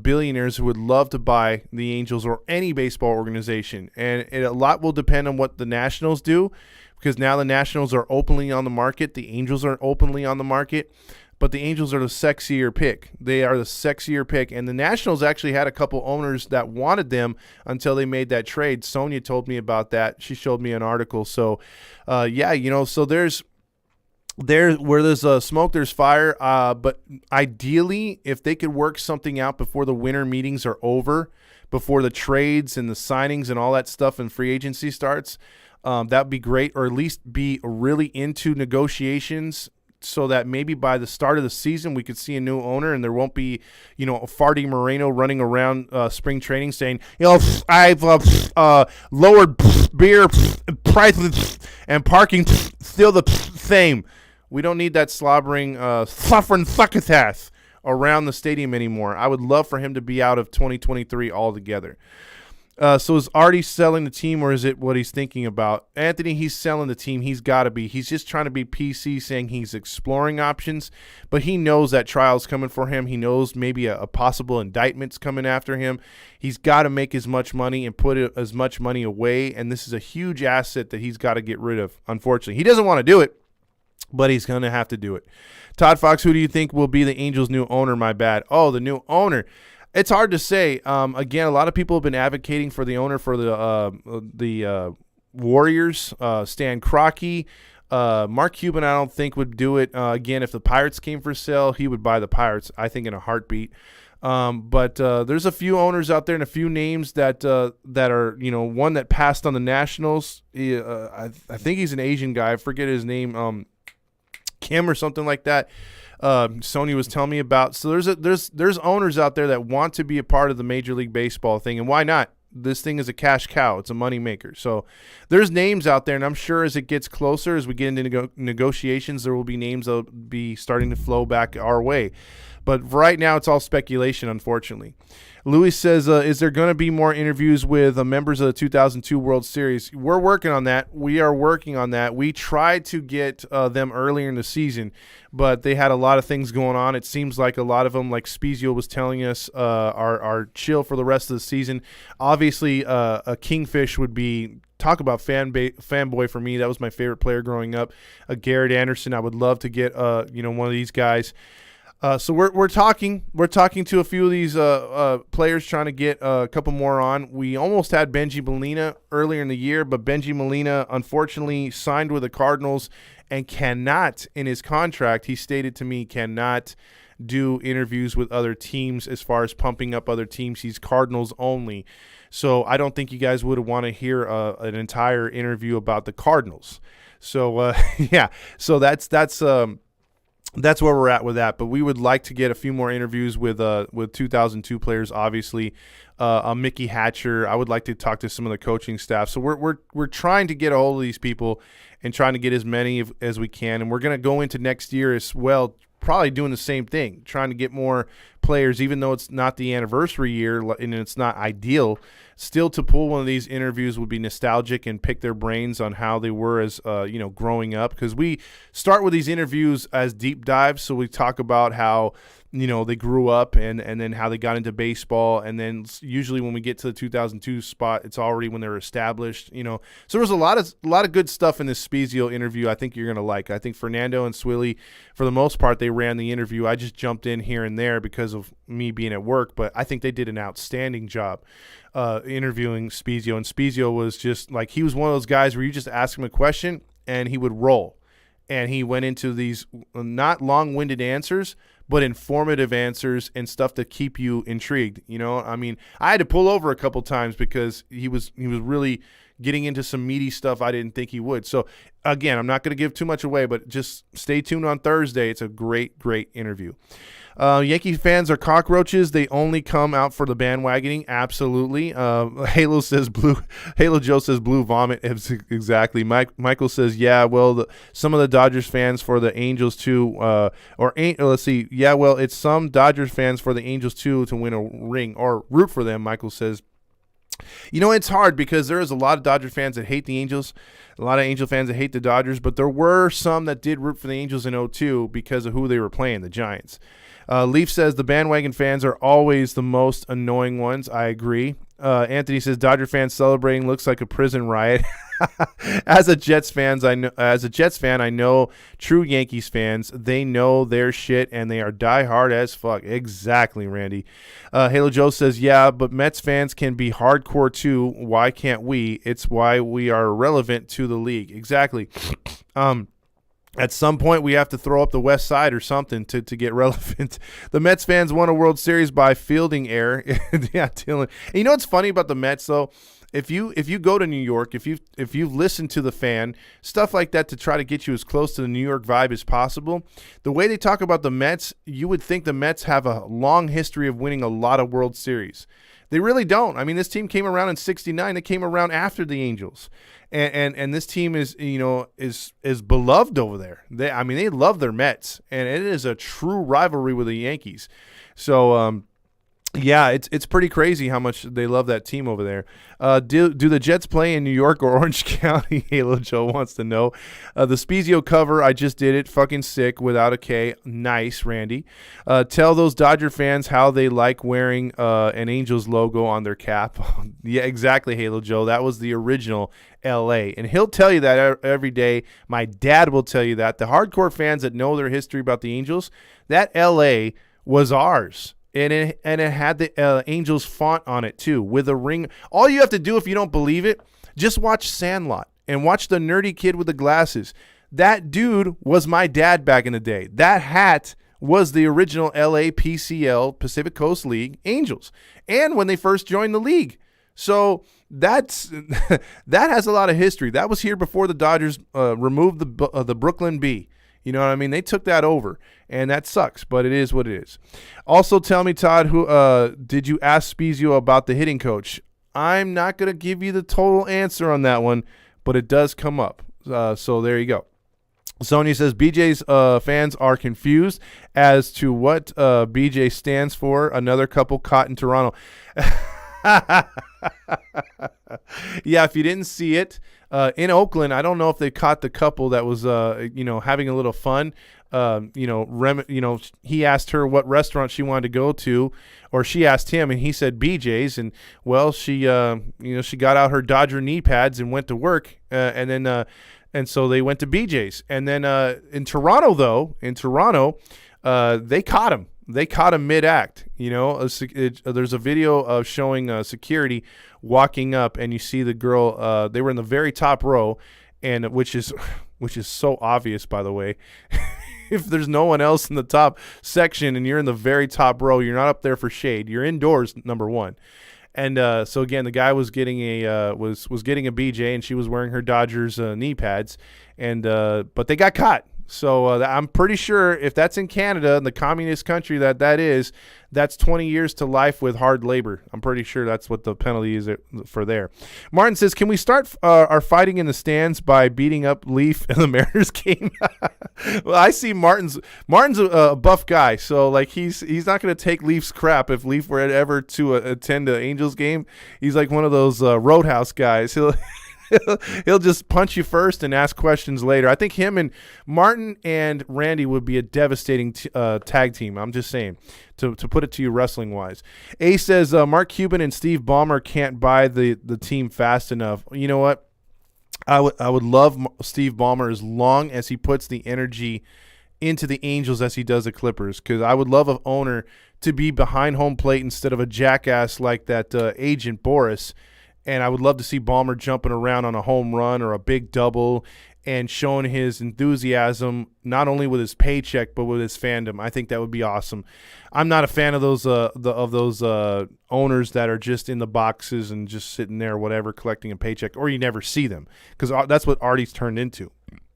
billionaires who would love to buy the Angels or any baseball organization, and a lot will depend on what the Nationals do, because now the Nationals are openly on the market. The Angels are openly on the market, but the Angels are the sexier pick. They are the sexier pick, and the Nationals actually had a couple owners that wanted them until they made that trade. Sonia told me about that. She showed me an article. So, yeah, you know, so there's where there's smoke, there's fire. But ideally, if they could work something out before the winter meetings are over, before the trades and the signings and all that stuff and free agency starts, that'd be great. Or at least be really into negotiations, so that maybe by the start of the season we could see a new owner and there won't be, you know, a Farty Moreno running around spring training saying, you know, I've lowered beer prices and parking still the same. We don't need that slobbering, suffering succotash around the stadium anymore. I would love for him to be out of 2023 altogether. So is Artie selling the team, or is it what he's thinking about? Anthony, he's selling the team. He's got to be. He's just trying to be PC, saying he's exploring options, but he knows that trial's coming for him. He knows maybe a possible indictment's coming after him. He's got to make as much money and put as much money away, and this is a huge asset that he's got to get rid of, unfortunately. He doesn't want to do it, but he's going to have to do it. Todd Fox, who do you think will be the Angels' new owner? My bad. Oh, the new owner. It's hard to say. Again, a lot of people have been advocating for the owner for the Warriors, Stan Kroenke. Mark Cuban, I don't think, would do it. Again, if the Pirates came for sale, he would buy the Pirates, I think, in a heartbeat. But there's a few owners out there and a few names that are, one that passed on the Nationals. I think he's an Asian guy. I forget his name, Kim or something like that. Sony was telling me about. So there's owners out there that want to be a part of the Major League Baseball thing, and why not? This thing is a cash cow. It's a money maker. So there's names out there, and I'm sure as it gets closer, as we get into negotiations, there will be names that will be starting to flow back our way. But right now, it's all speculation, unfortunately. Louis says, is there going to be more interviews with members of the 2002 World Series? We're working on that. We are working on that. We tried to get them earlier in the season, but they had a lot of things going on. It seems like a lot of them, like Spezio was telling us, are chill for the rest of the season. Obviously, a Kingfish would be – talk about fanboy for me. That was my favorite player growing up. Garrett Anderson, I would love to get one of these guys. So we're talking to a few of these players, trying to get a couple more on. We almost had Benji Molina earlier in the year, but Benji Molina unfortunately signed with the Cardinals and cannot, in his contract, he stated to me, cannot do interviews with other teams as far as pumping up other teams. He's Cardinals only. So I don't think you guys would want to hear an entire interview about the Cardinals. So yeah, so that's where we're at with that. But we would like to get a few more interviews with 2002 players, obviously. Mickey Hatcher. I would like to talk to some of the coaching staff. So we're trying to get a hold of these people and trying to get as many as we can. And we're going to go into next year as well, probably doing the same thing, trying to get more players, even though it's not the anniversary year and it's not ideal. Still, to pull one of these interviews would be nostalgic and pick their brains on how they were as growing up, because we start with these interviews as deep dives. So we talk about how they grew up and then how they got into baseball, and then usually when we get to the 2002 spot, it's already when they're established. So there was a lot of good stuff in this Spezio interview. I think you're gonna like. I think Fernando and Swilly, for the most part, they ran the interview. I just jumped in here and there because of me being at work, but I think they did an outstanding job interviewing Spezio. And Spezio was just like, he was one of those guys where you just ask him a question and he would roll. And he went into these not long-winded answers, but informative answers and stuff to keep you intrigued. I mean, I had to pull over a couple times because he was really getting into some meaty stuff I didn't think he would. So again, I'm not going to give too much away, but just stay tuned on Thursday. It's a great interview. Yankee fans are cockroaches. They only come out for the bandwagoning. Absolutely. Halo Joe says blue vomit. Exactly. Michael says, yeah, well, some of the Dodgers fans for the Angels too, let's see. Yeah, well, it's some Dodgers fans for the Angels too to win a ring or root for them. Michael says, it's hard because there is a lot of Dodger fans that hate the Angels, a lot of Angel fans that hate the Dodgers, but there were some that did root for the Angels in 2002 because of who they were playing, the Giants. Leaf says the bandwagon fans are always the most annoying ones. I agree. Anthony says Dodger fans celebrating looks like a prison riot. As a Jets fan, I know true Yankees fans. They know their shit and they are diehard as fuck. Exactly, Randy. Halo Joe says, yeah, but Mets fans can be hardcore too. Why can't we? It's why we are relevant to the league. Exactly. At some point, we have to throw up the West Side or something to get relevant. The Mets fans won a World Series by fielding error. Yeah, Dylan. And what's funny about the Mets, though? If you go to New York, if you've listened to the fan, stuff like that to try to get you as close to the New York vibe as possible, the way they talk about the Mets, you would think the Mets have a long history of winning a lot of World Series. They really don't. I mean, this team came around in '69. They came around after the Angels. And this team is beloved over there. They love their Mets, and it is a true rivalry with the Yankees. So Yeah, it's pretty crazy how much they love that team over there. Do the Jets play in New York or Orange County? Halo Joe wants to know. The Spezio cover, I just did it. Fucking sick without a K. Nice, Randy. Tell those Dodger fans how they like wearing an Angels logo on their cap. Yeah, exactly, Halo Joe. That was the original L.A. And he'll tell you that every day. My dad will tell you that. The hardcore fans that know their history about the Angels, that L.A. was ours. And it had the Angels font on it, too, with a ring. All you have to do, if you don't believe it, just watch Sandlot and watch the nerdy kid with the glasses. That dude was my dad back in the day. That hat was the original LAPCL, Pacific Coast League, Angels. And when they first joined the league. So that has a lot of history. That was here before the Dodgers removed the Brooklyn B. You know what I mean? They took that over, and that sucks, but it is what it is. Also, tell me, Todd, who did you ask Spezio about the hitting coach? I'm not going to give you the total answer on that one, but it does come up. So there you go. Sony says BJ's fans are confused as to what BJ stands for. Another couple caught in Toronto. Yeah, if you didn't see it, in Oakland, I don't know if they caught the couple that was, having a little fun. He asked her what restaurant she wanted to go to, or she asked him, and he said BJ's. And well, she got out her Dodger knee pads and went to work, and so they went to BJ's. And then in Toronto, they caught him. They caught him mid-act. There's a video of showing security walking up, and you see the girl. They were in the very top row, and which is so obvious, by the way. If there's no one else in the top section and you're in the very top row, you're not up there for shade. You're indoors, number one. And so again, the guy was getting a getting a BJ, and she was wearing her Dodgers knee pads, and but they got caught. So I'm pretty sure if that's in Canada, in the communist country that's 20 years to life with hard labor. I'm pretty sure that's what the penalty is for there. Martin says, can we start our fighting in the stands by beating up Leaf in the Mariners game? Well, I see Martin's a buff guy, so like he's not going to take Leaf's crap if Leaf were ever to attend an Angels game. He's like one of those Roadhouse guys. He'll just punch you first and ask questions later. I think him and Martin and Randy would be a devastating tag team. I'm just saying, to put it to you wrestling-wise. A says, Mark Cuban and Steve Ballmer can't buy the team fast enough. You know what? I would love Steve Ballmer as long as he puts the energy into the Angels as he does the Clippers, because I would love an owner to be behind home plate instead of a jackass like that agent Boris. And I would love to see Ballmer jumping around on a home run or a big double and showing his enthusiasm not only with his paycheck but with his fandom. I think that would be awesome. I'm not a fan of those owners that are just in the boxes and just sitting there, whatever, collecting a paycheck, or you never see them, because that's what Artie's turned into.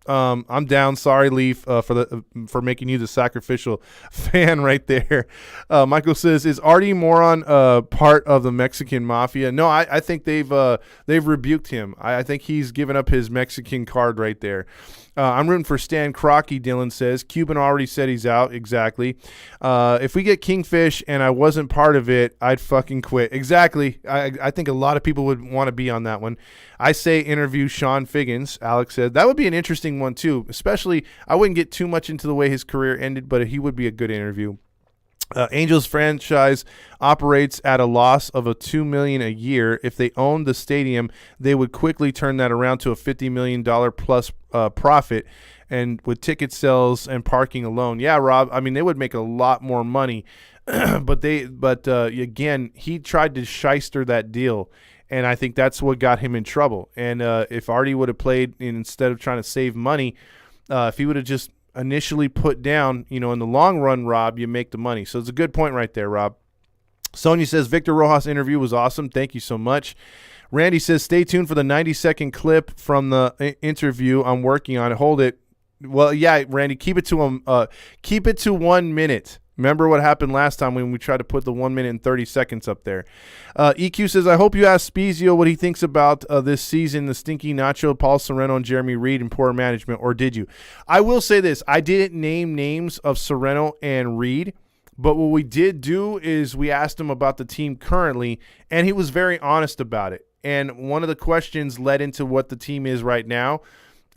I'm down. Sorry, Leaf, for making you the sacrificial fan right there. Michael says, "Is Artie Moron part of the Mexican mafia?" No, I think they've rebuked him. I think he's given up his Mexican card right there. I'm rooting for Stan Kroenke, Dylan says. Cuban already said he's out. Exactly. If we get Kingfish and I wasn't part of it, I'd fucking quit. Exactly. I think a lot of people would want to be on that one. I say interview Sean Figgins, Alex said. That would be an interesting one, too. Especially, I wouldn't get too much into the way his career ended, but he would be a good interview. Angels franchise operates at a loss of $2 million a year. If they owned the stadium, they would quickly turn that around to a $50 million plus profit, and with ticket sales and parking alone. Yeah, Rob, I mean, they would make a lot more money, but again, he tried to shyster that deal, and I think that's what got him in trouble. And if Artie would have played instead of trying to save money, if he would have just initially put down, in the long run, Rob, you make the money. So it's a good point right there, Rob. Sonia says, Victor Rojas' interview was awesome. Thank you so much. Randy says, stay tuned for the 90-second clip from the interview. I'm working on it. Hold it. Well, yeah, Randy, keep it to 1 minute. Remember what happened last time when we tried to put the 1 minute and 30 seconds up there. EQ says, I hope you ask Spezio what he thinks about this season, the stinky Nacho, Paul Sereno, and Jeremy Reed, and poor management, or did you? I will say this. I didn't name names of Sereno and Reed, But what we did do is we asked him about the team currently, and he was very honest about it. And one of the questions led into what the team is right now.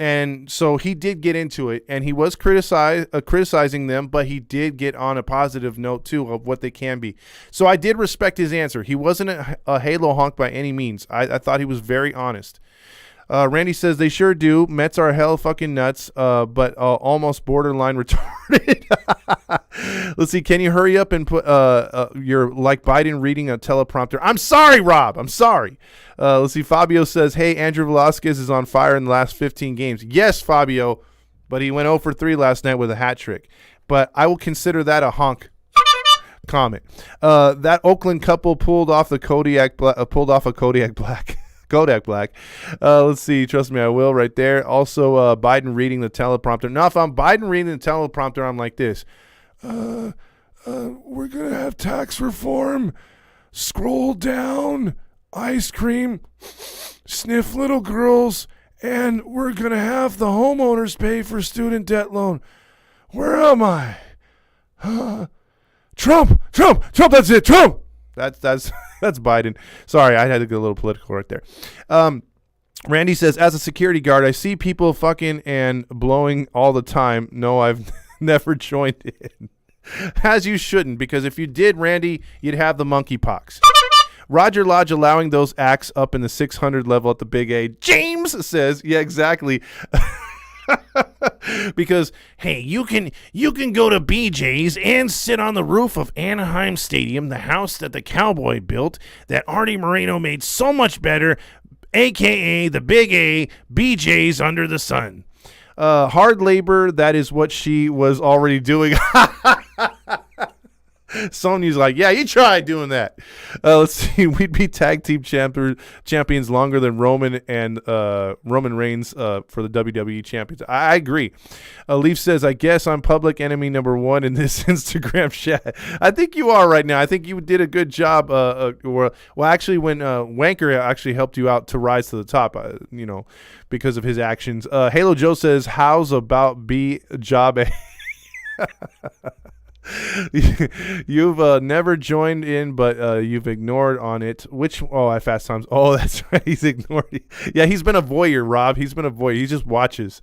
And so he did get into it, and he was criticizing them, but he did get on a positive note, too, of what they can be. So I did respect his answer. He wasn't a Halo honk by any means. I thought he was very honest. Randy says they sure do. Mets are hell fucking nuts, but almost borderline retarded. Let's see. Can you hurry up and put you're like Biden reading a teleprompter? I'm sorry, Rob. I'm sorry. Let's see. Fabio says, hey, Andrew Velasquez is on fire in the last 15 games. Yes, Fabio, but he went 0 for 3 last night with a hat trick. But I will consider that a honk comment. That Oakland couple pulled off a Kodiak Black. Kodak Black. Let's see. Trust me, I will right there. Also, Biden reading the teleprompter. Now, if I'm Biden reading the teleprompter, I'm like this. We're going to have tax reform. Scroll down. Ice cream. Sniff little girls. And we're going to have the homeowners pay for student debt loan. Where am I? Trump. That's it. Trump. That's Biden. Sorry, I had to get a little political right there. Randy says, as a security guard, I see people fucking and blowing all the time. No, I've never joined in. As you shouldn't, because if you did, Randy, you'd have the monkeypox. Roger Lodge allowing those acts up in the 600 level at the Big A. James says, yeah, exactly. Because, hey, you can go to BJ's and sit on the roof of Anaheim Stadium, the house that the Cowboy built that Artie Moreno made so much better, a.k.a. the Big A, BJ's under the sun. Hard labor, that is what she was already doing. Sonya's like, yeah, you tried doing that. Let's see. We'd be tag team champions longer than Roman and Roman Reigns for the WWE champions. I agree. Leaf says, I guess I'm public enemy number 1 in this Instagram chat. I think you are right now. I think you did a good job. Well, actually, when Wanker actually helped you out to rise to the top, because of his actions. Halo Joe says, how's about B job A? You've never joined in, but you've ignored on it. At Fast Times. Oh, that's right. He's ignored it. Yeah, he's been a voyeur, Rob. He's been a voyeur. He just watches.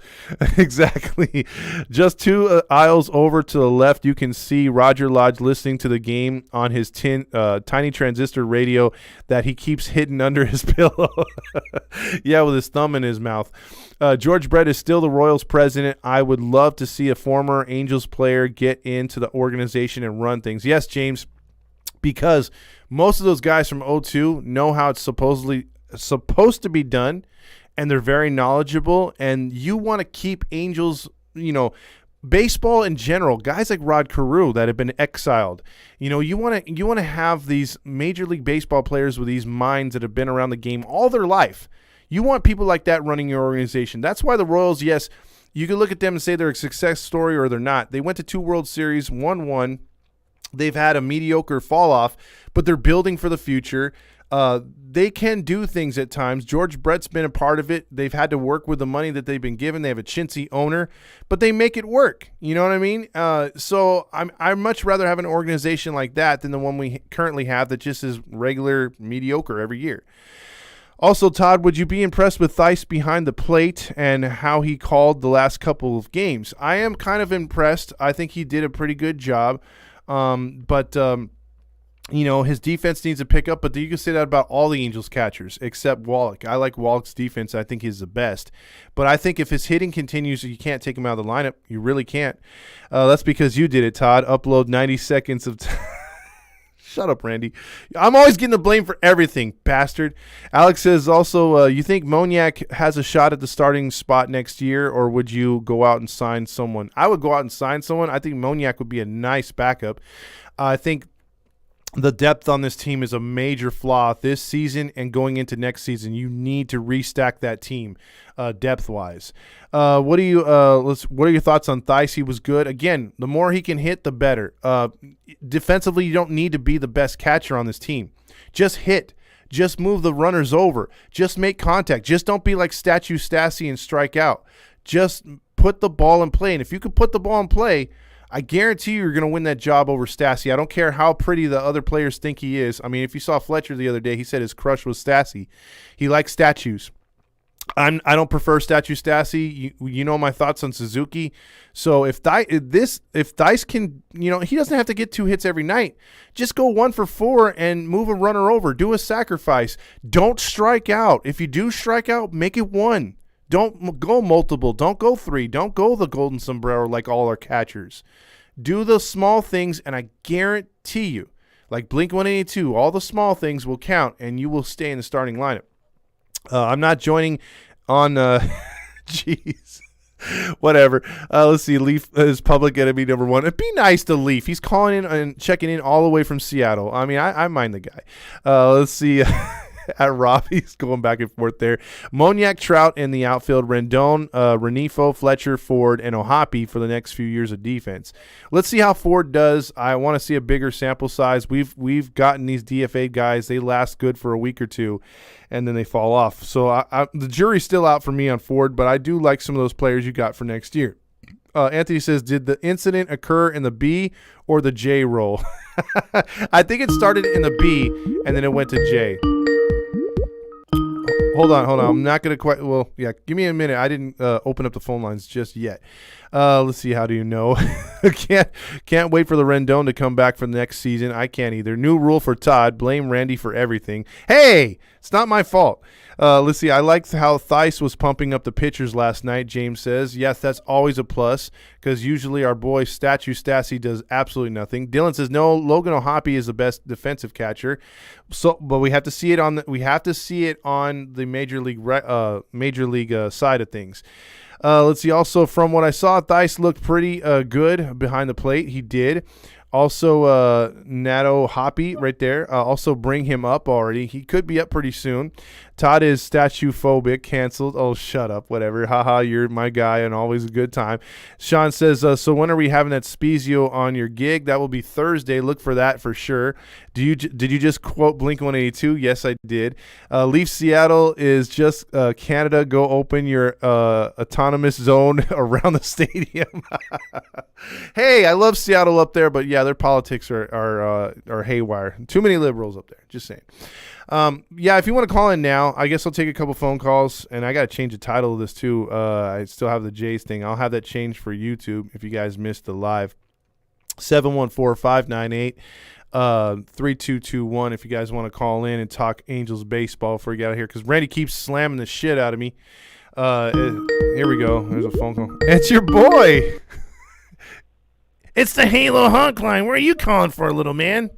Exactly. Just 2 aisles over to the left, you can see Roger Lodge listening to the game on his tiny transistor radio that he keeps hidden under his pillow. Yeah, with his thumb in his mouth. George Brett is still the Royals president. I would love to see a former Angels player get into the organization and run things. Yes, James, because most of those guys from 02 know how it's supposed to be done, and they're very knowledgeable, and you want to keep Angels, baseball in general, guys like Rod Carew that have been exiled. You want to have these Major League Baseball players with these minds that have been around the game all their life. You want people like that running your organization. That's why the Royals, yes, you can look at them and say they're a success story or they're not. They went to 2 World Series, won 1. They've had a mediocre fall off, but they're building for the future. They can do things at times. George Brett's been a part of it. They've had to work with the money that they've been given. They have a chintzy owner, but they make it work. You know what I mean? So I'd much rather have an organization like that than the one we currently have that just is regular mediocre every year. Also, Todd, would you be impressed with Theis behind the plate and how he called the last couple of games? I am kind of impressed. I think he did a pretty good job. But his defense needs to pick up. But you can say that about all the Angels catchers except Wallach. I like Wallach's defense. I think he's the best. But I think if his hitting continues, you can't take him out of the lineup. You really can't. That's because you did it, Todd. Upload 90 seconds of Shut up, Randy. I'm always getting the blame for everything, bastard. Alex says also, you think Moniak has a shot at the starting spot next year, or would you go out and sign someone? I would go out and sign someone. I think Moniak would be a nice backup. I think the depth on this team is a major flaw this season and going into next season. You need to restack that team depth-wise. What are your thoughts on Theis? He was good. Again, the more he can hit, the better. Defensively, you don't need to be the best catcher on this team. Just hit. Just move the runners over. Just make contact. Just don't be like Statue Stassi and strike out. Just put the ball in play. And if you can put the ball in play, I guarantee you're going to win that job over Stassi. I don't care how pretty the other players think he is. I mean, if you saw Fletcher the other day, he said his crush was Stassi. He likes statues. I don't prefer Statue Stassi. You know my thoughts on Suzuki. So if Dice can, he doesn't have to get 2 hits every night. Just go 1 for 4 and move a runner over. Do a sacrifice. Don't strike out. If you do strike out, make it 1. Don't go multiple. Don't go 3. Don't go the golden sombrero like all our catchers. Do the small things, and I guarantee you, like Blink-182, all the small things will count, and you will stay in the starting lineup. I'm not joining on jeez. Whatever. Let's see. Leaf is public enemy number 1. It'd be nice to Leaf. He's calling in and checking in all the way from Seattle. I mean, I mind the guy. Let's see. At Robbie's going back and forth there. Moniak, Trout in the outfield. Rendon, Renifo, Fletcher, Ford, and Ohapi for the next few years of defense. Let's see how Ford does. I want to see a bigger sample size. We've gotten these DFA guys. They last good for a week or two, and then they fall off. So the jury's still out for me on Ford, but I do like some of those players you got for next year. Anthony says, did the incident occur in the B or the J role? I think it started in the B, and then it went to J. Hold on. I'm not going to quite – well, yeah, give me a minute. I didn't open up the phone lines just yet. Let's see. How do you know? Can't wait for the Rendon to come back for the next season. I can't either. New rule for Todd. Blame Randy for everything. Hey, it's not my fault. Let's see. I liked how Theis was pumping up the pitchers last night, James says. Yes, that's always a plus because usually our boy Statue Stassi does absolutely nothing. Dylan says, no, Logan Ohapi is the best defensive catcher. So, but we have to see it on the major league side of things. Let's see. Also, from what I saw, Theis looked pretty good behind the plate. He did. Also, Nato Hoppy right there. Also, bring him up already. He could be up pretty soon. Todd is statue phobic. Canceled. Oh, shut up. Whatever. Haha, you're my guy and always a good time. Sean says, so when are we having that Spezio on your gig? That will be Thursday. Look for that for sure. Did you just quote Blink-182? Yes, I did. Leaf Seattle is just Canada. Go open your autonomous zone around the stadium. Hey, I love Seattle up there, but yeah, their politics are haywire. Too many liberals up there. Just saying. Yeah, if you want to call in now, I guess I'll take a couple phone calls, and I got to change the title of this too. I still have the Jays thing. I'll have that changed for YouTube if you guys missed the live. 714-598-3221 if you guys want to call in and talk Angels baseball before you get out of here, because Randy keeps slamming the shit out of me. Here we go. There's a phone call. It's your boy. It's the Halo Honk line. Where are you calling for, little man?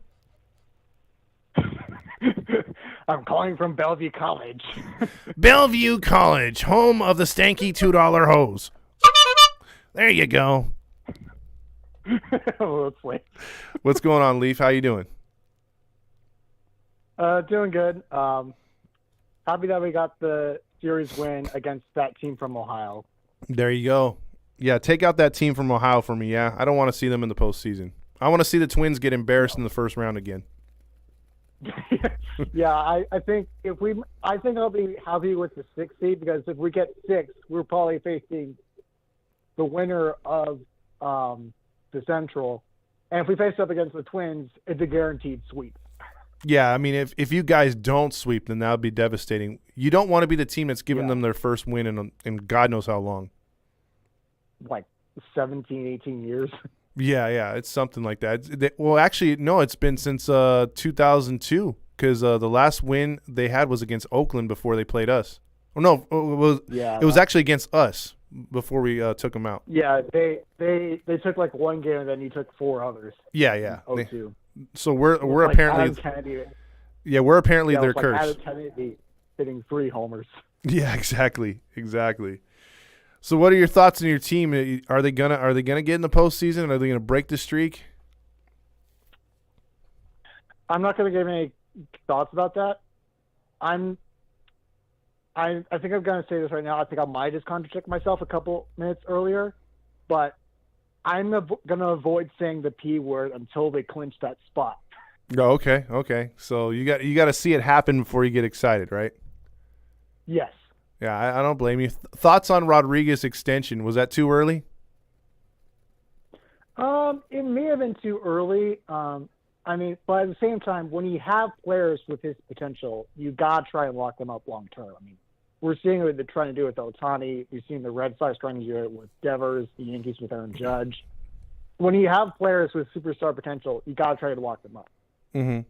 I'm calling from Bellevue College. Bellevue College, home of the stanky $2 hose. There you go. Let's wait. What's going on, Leaf? How you doing? Doing good. Happy that we got the series win against that team from Ohio. There you go. Yeah, take out that team from Ohio for me, yeah? I don't want to see them in the postseason. I want to see the Twins get embarrassed in the first round again. Yeah, I think I'll be happy with the 6th seed, because if we get 6, we're probably facing the winner of the Central, and if we face up against the Twins, it's a guaranteed sweep. Yeah, I mean, if you guys don't sweep, then that would be devastating. You don't want to be the team that's giving them their first win in God knows how long. Like 17, 18 years. Yeah, it's something like that. Well, actually, no, it's been since 2002, because the last win they had was against Oakland before they played us. Oh no, it was actually against us before we took them out. Yeah, they took like one game and then you took 4 others. Yeah. 02. So we're like apparently we're apparently their like curse. Adam Kennedy hitting 3 homers. Yeah, exactly. So what are your thoughts on your team? Are they gonna get in the postseason? Are they gonna break the streak? I'm not gonna give any thoughts about that. I think I'm gonna say this right now. I think I might just contradict myself a couple minutes earlier, but I'm gonna avoid saying the P word until they clinch that spot. Oh, okay. So you got to see it happen before you get excited, right? Yes. Yeah, I don't blame you. Thoughts on Rodriguez extension? Was that too early? It may have been too early. But at the same time, when you have players with his potential, you gotta try and lock them up long term. We're seeing what they're trying to do with Ohtani. We've seen the Red Sox trying to do it with Devers, the Yankees with Aaron Judge. When you have players with superstar potential, you gotta try to lock them up. Mm-hmm.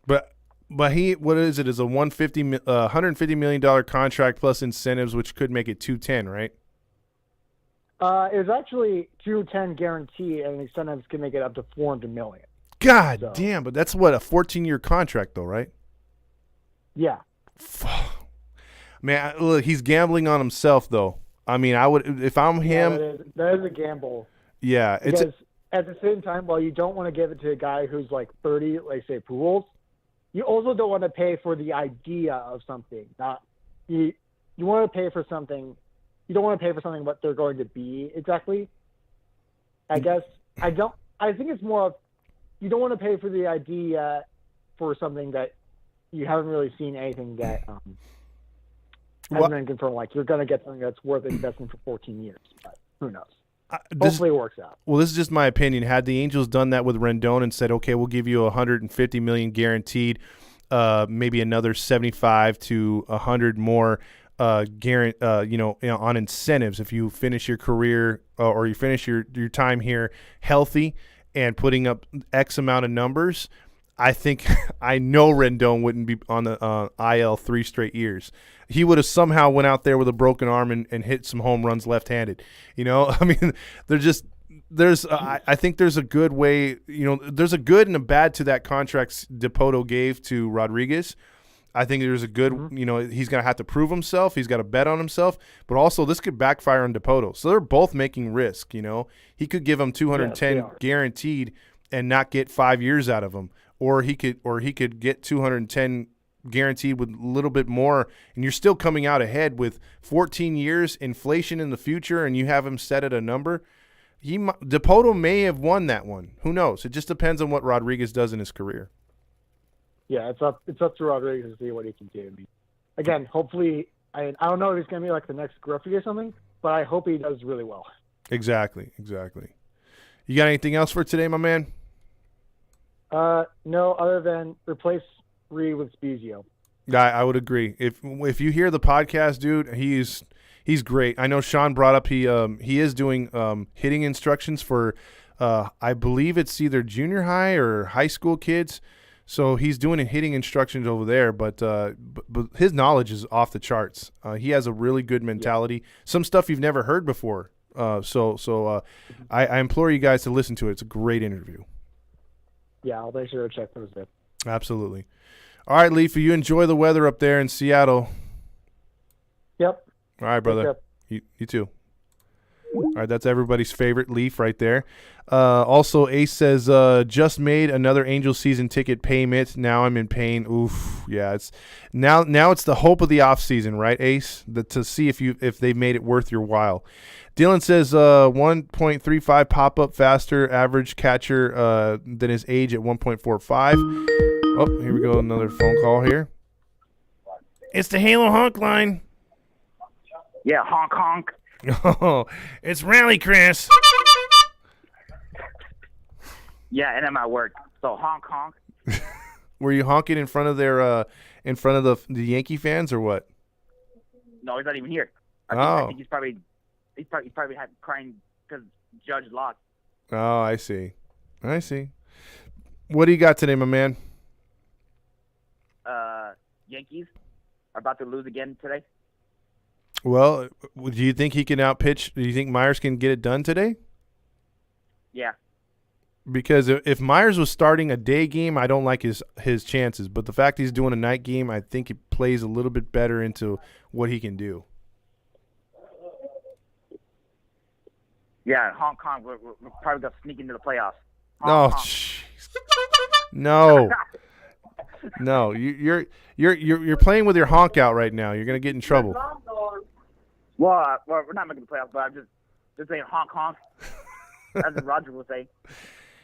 But what is it? Is a $150 million contract plus incentives, which could make it 210, right? It was actually 210 guarantee, and the incentives can make it up to $400 million. God damn! But that's what, a 14-year contract, though, right? Yeah. Man, look, he's gambling on himself, though. I would, if I'm him. Yeah, that is a gamble. Yeah, because at the same time, while you don't want to give it to a guy who's like 30, like say Pujols, you also don't want to pay for the idea of something. You want to pay for something. You don't want to pay for something what they're going to be exactly. I guess I think it's more of, you don't want to pay for the idea for something that you haven't really seen anything that hasn't been confirmed. Like, you're going to get something that's worth investing for 14 years. But who knows? Hopefully it works out. Well, this is just my opinion. Had the Angels done that with Rendon and said, okay, we'll give you $150 million guaranteed, maybe another 75 to 100 more on incentives if you finish your career or you finish your time here healthy and putting up X amount of numbers, I know Rendon wouldn't be on the IL 3 straight years. He would have somehow went out there with a broken arm and hit some home runs left-handed. I think there's a good way. There's a good and a bad to that contract Dipoto gave to Rodriguez. I think there's a good, he's going to have to prove himself. He's got to bet on himself. But also, this could backfire on Dipoto. So they're both making risk, He could give him 210 guaranteed and not get 5 years out of him. Or he could get 210 guaranteed with a little bit more, and you're still coming out ahead with 14 years, inflation in the future, and you have him set at a number. Dipoto may have won that one. Who knows? It just depends on what Rodriguez does in his career. Yeah, it's up to Rodriguez to see what he can do. Again, hopefully, I don't know if he's going to be like the next Griffey or something, but I hope he does really well. Exactly. You got anything else for today, my man? No, other than replace Reed with Spezio. I would agree. If you hear the podcast, dude, he's great. I know Sean brought up he is doing hitting instructions for I believe it's either junior high or high school kids. So he's doing hitting instructions over there, but his knowledge is off the charts. He has a really good mentality. Yeah. Some stuff you've never heard before. So I implore you guys to listen to it. It's a great interview. Yeah, I'll make sure to check those out. Absolutely. All right, Leaf, you enjoy the weather up there in Seattle. Yep. All right, brother. You too. All right, that's everybody's favorite Leaf right there. Also, Ace says, just made another Angel season ticket payment. Now I'm in pain. Oof. Yeah, it's now it's the hope of the off season, right, Ace? To see if they've made it worth your while. Dylan says 1.35 pop-up faster, average catcher than his age at 1.45. Oh, here we go, another phone call here. It's the Halo Honk line. Yeah, honk, honk. Oh, it's Rally Chris. Yeah, and I'm at work, so honk, honk. Were you honking in front of the Yankee fans or what? No, he's not even here. I think he's probably had crying because Judge lost. Oh, I see. What do you got today, my man? Yankees are about to lose again today. Well, do you think he can outpitch? Do you think Myers can get it done today? Yeah. Because if Myers was starting a day game, I don't like his chances. But the fact he's doing a night game, I think it plays a little bit better into what he can do. Yeah, Hong Kong, we're probably going to sneak into the playoffs. Jeez. No. No, you're playing with your honk out right now. You're going to get in trouble. Well, we're not making the playoffs, but I'm just saying honk, honk. As Roger will say.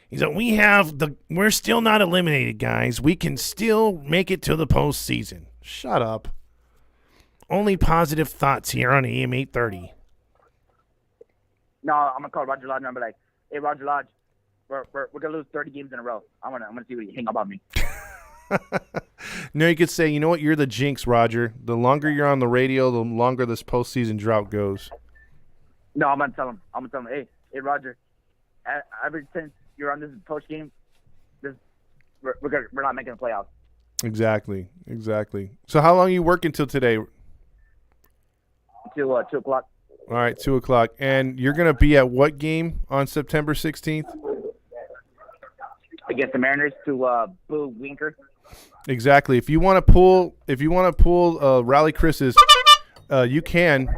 He said, we're still not eliminated, guys. We can still make it to the postseason. Shut up. Only positive thoughts here on AM 830. No, I'm going to call Roger Lodge and be like, hey, Roger Lodge, we're gonna lose 30 games in a row. I'm gonna see what you think about me. No, you could say, you know what? You're the jinx, Roger. The longer you're on the radio, the longer this postseason drought goes. No, I'm gonna tell him. Hey, Roger. Ever since you're on this post game, we're not making the playoffs. Exactly. So how long are you working till today? Till 2 o'clock. All right, 2 o'clock. And you're going to be at what game on September 16th? Against the Mariners to boo Winker. Exactly. If you want to pull Rally Chris's, you can.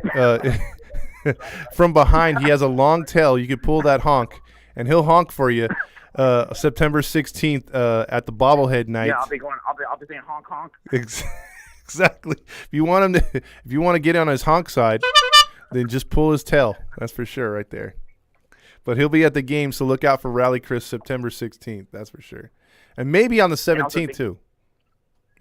From behind, he has a long tail. You could pull that honk, and he'll honk for you. September 16th at the bobblehead night. Yeah, I'll be saying honk honk. Exactly. If you want to get on his honk side, then just pull his tail. That's for sure, right there. But he'll be at the game, so look out for Rally Chris September 16th. That's for sure, and maybe on the 17th too.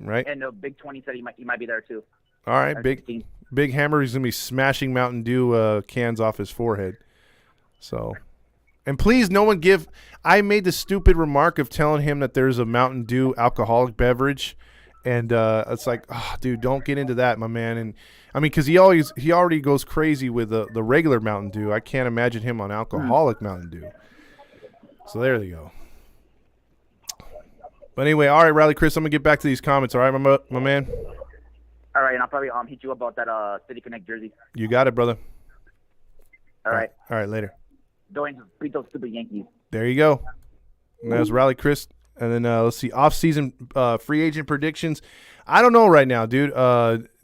Right. And Big 20 said he might be there too. All right, Big Hammer. He's gonna be smashing Mountain Dew cans off his forehead. So. And please, no one give – I made the stupid remark of telling him that there's a Mountain Dew alcoholic beverage, and it's like, oh, dude, don't get into that, my man. And I mean, because he already goes crazy with the regular Mountain Dew. I can't imagine him on alcoholic Mountain Dew. So there they go. But anyway, all right, Rally Chris, I'm going to get back to these comments, all right, my man? All right, and I'll probably hit you about that City Connect jersey. You got it, brother. All right. All right, later. Going to beat those stupid Yankees. There you go. And that was Rally Chris. And then let's see, off-season free agent predictions. I don't know right now, dude.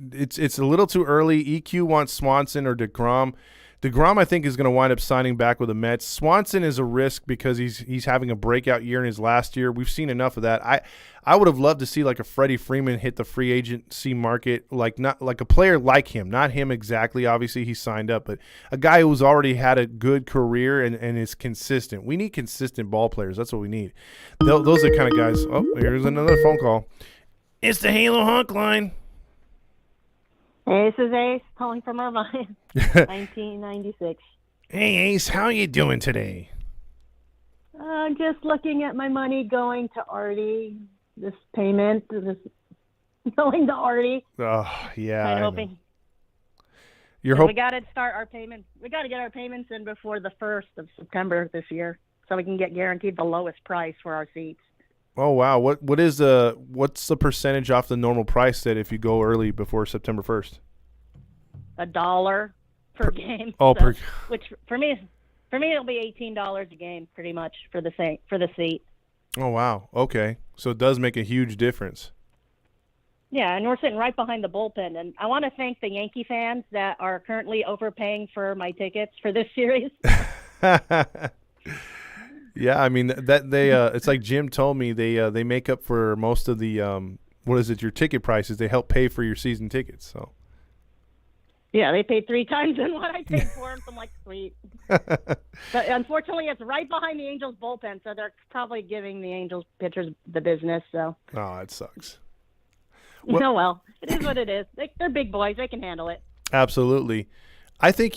It's a little too early. EQ wants Swanson or DeGrom. DeGrom, I think, is going to wind up signing back with the Mets. Swanson is a risk because he's having a breakout year in his last year. We've seen enough of that. I would have loved to see like a Freddie Freeman hit the free agency market, not like a player like him, not him exactly. Obviously, he signed up, but a guy who's already had a good career and is consistent. We need consistent ball players. That's what we need. Those are the kind of guys. Oh, here's another phone call. It's the Halo Honk line. Hey, this is Ace calling from Irvine, 1996. Hey, Ace, how you doing today? Just looking at my money going to Artie. This payment is going to Artie. Oh, yeah. I'm hoping. We got to start our payments. We got to get our payments in before the 1st of September this year, so we can get guaranteed the lowest price for our seats. Oh wow! What's the percentage off the normal price that if you go early before September 1st? $1 per game. Oh, so, which for me it'll be $18 a game, pretty much for the seat. Oh wow! Okay, so it does make a huge difference. Yeah, and we're sitting right behind the bullpen, and I want to thank the Yankee fans that are currently overpaying for my tickets for this series. Yeah, I mean that they it's like Jim told me they make up for most of the your ticket prices. They help pay for your season tickets. So yeah, they paid 3 times than what I paid for them. So I'm like, sweet. But unfortunately, it's right behind the Angels bullpen, so they're probably giving the Angels pitchers the business. So it sucks. Well, it is what it is. They're big boys. They can handle it. Absolutely. I think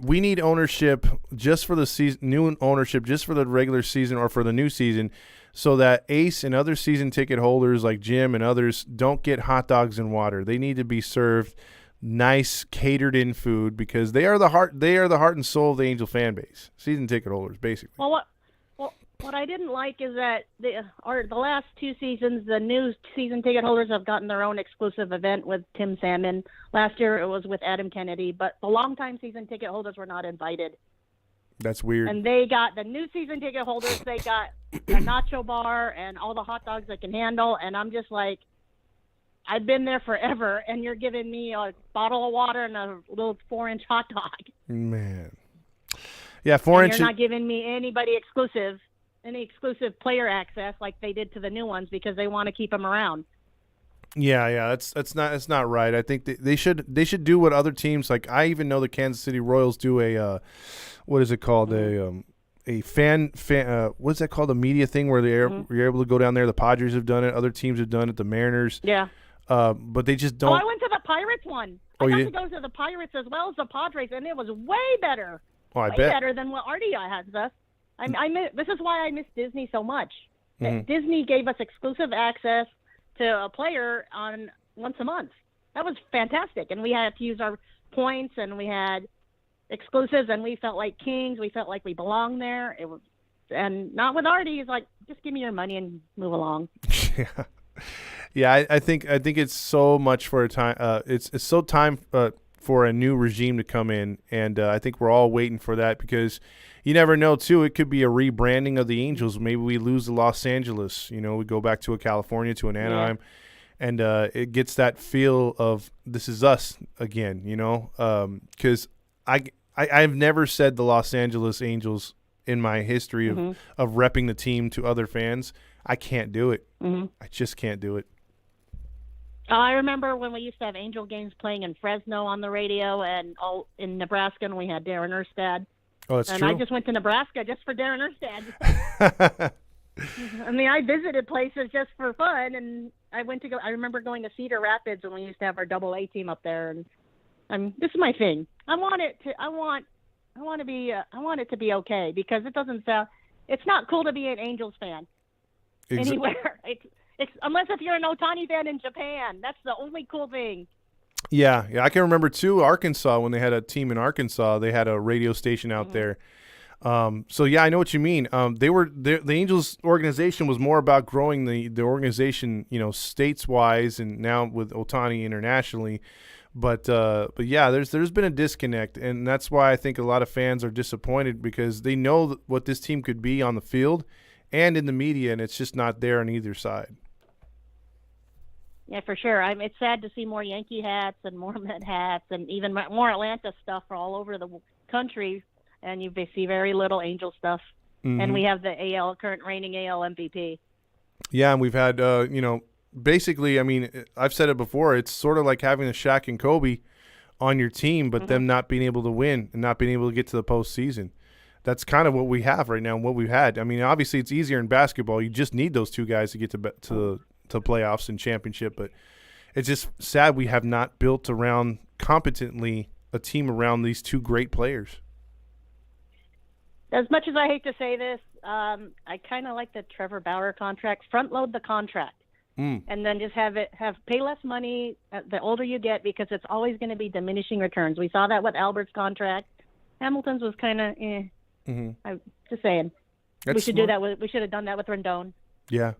we need ownership just for the season, new ownership just for the regular season or for the new season, so that Ace and other season ticket holders like Jim and others don't get hot dogs and water. They need to be served nice, catered-in food because they are the heart and soul of the Angel fan base. Season ticket holders, basically. Well, what I didn't like is that the last 2 seasons, the new season ticket holders have gotten their own exclusive event with Tim Salmon. Last year it was with Adam Kennedy, but the longtime season ticket holders were not invited. That's weird. And they got the new season ticket holders. They got a nacho bar and all the hot dogs they can handle. And I'm just like, I've been there forever, and you're giving me a bottle of water and a little 4-inch hot dog. Man. Yeah, 4-inch. You're not giving me any exclusive player access like they did to the new ones because they want to keep them around. Yeah, that's not right. I think they should do what other teams like. I even know the Kansas City Royals do a what is it called, a fan what's that called, a media thing where you're able to go down there. The Padres have done it. Other teams have done it. The Mariners. Yeah. But they just don't. Oh, I went to the Pirates one. I got to go to the Pirates as well as the Padres, and it was way better. Oh, I way bet. better than what RDI has us. This is why I miss Disney so much. Disney gave us exclusive access to a player on once a month. That was fantastic, and we had to use our points, and we had exclusives, and we felt like kings. We felt like we belonged there. It was, and not with Artie. He's like, just give me your money and move along. Yeah. I think it's so much for a time. It's so time for a new regime to come in, and I think we're all waiting for that because you never know too. It could be a rebranding of the Angels. Maybe we lose to Los Angeles. You know, we go back to a California, to an Anaheim. And it gets that feel of this is us again, you know, because I've never said the Los Angeles Angels in my history of repping the team to other fans. I can't do it. I just can't do it. I remember when we used to have Angel games playing in Fresno on the radio and all in Nebraska, and we had Darren Erstad. Oh, that's and true. I just went to Nebraska just for Darren Erstad. I mean, I visited places just for fun, and I remember going to Cedar Rapids when we used to have our AA team up there, and this is my thing. I want it to be okay because it doesn't sound. It's not cool to be an Angels fan anywhere. It's unless if you're an Ohtani fan in Japan. That's the only cool thing. Yeah, I can remember too. Arkansas, when they had a team in Arkansas, they had a radio station out there. So yeah, I know what you mean. The Angels organization was more about growing the organization, you know, states wise, and now with Ohtani internationally. But yeah, there's been a disconnect, and that's why I think a lot of fans are disappointed because they know what this team could be on the field and in the media, and it's just not there on either side. Yeah, for sure. It's sad to see more Yankee hats and more Met hats and even more Atlanta stuff all over the country. And you see very little Angel stuff. And we have the current reigning AL MVP. Yeah, and we've had, basically, I mean, I've said it before, it's sort of like having a Shaq and Kobe on your team, but them not being able to win and not being able to get to the postseason. That's kind of what we have right now and what we've had. I mean, obviously it's easier in basketball. You just need those two guys to get to playoffs and championship, but it's just sad we have not built around competently a team around these two great players. As much as I hate to say this, I kind of like the Trevor Bauer contract. Front load the contract, and then just have pay less money the older you get because it's always going to be diminishing returns. We saw that with Albert's contract. Hamilton's was kind of. I'm just saying. We should do that. We should have done that with Rendon. Yeah.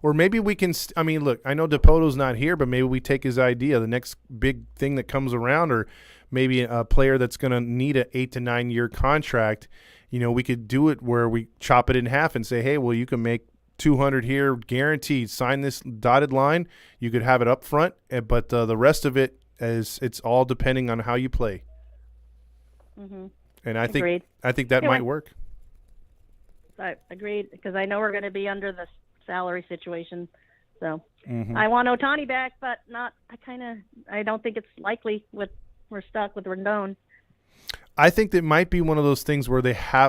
Or maybe we can I mean, look, I know DePoto's not here, but maybe we take his idea, the next big thing that comes around, or maybe a player that's going to need an 8 to 9 year contract. You know, we could do it where we chop it in half and say, hey, well, you can make 200 here guaranteed. Sign this dotted line. You could have it up front, but the rest of it it's all depending on how you play. And I think that might work. I agreed because I know we're going to be under the salary situation. So I want Ohtani back, but not. I don't think it's likely. We're stuck with Rendon. I think that might be one of those things where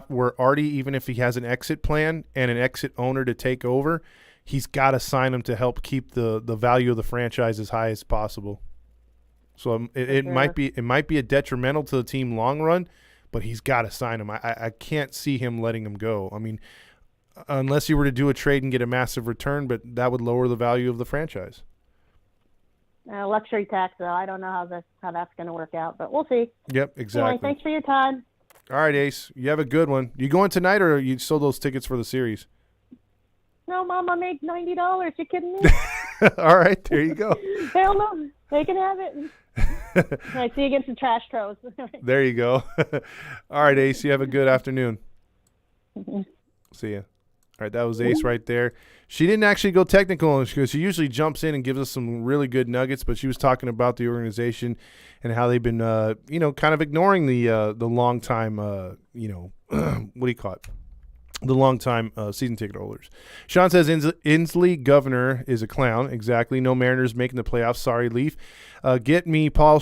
where Artie, even if he has an exit plan and an exit owner to take over, he's got to sign him to help keep the value of the franchise as high as possible. So it might be a detrimental to the team long run, but he's got to sign him. I can't see him letting him go. I mean, unless you were to do a trade and get a massive return, but that would lower the value of the franchise. Luxury tax, though. I don't know how that's going to work out, but we'll see. Yep, exactly. Anyway, thanks for your time. All right, Ace. You have a good one. You going tonight, or you sold those tickets for the series? No, Mom, I made $90. You kidding me? All right, there you go. Hell no. They can have it. I see you against the trash pros. There you go. All right, Ace. You have a good afternoon. See ya. All right, that was Ace right there. She didn't actually go technical because she usually jumps in and gives us some really good nuggets, but she was talking about the organization and how they've been, kind of ignoring the long time, what do you call it? The long-time season ticket holders. Sean says Inslee Governor is a clown. Exactly. No Mariners making the playoffs. Sorry, Leaf. Get me Paul.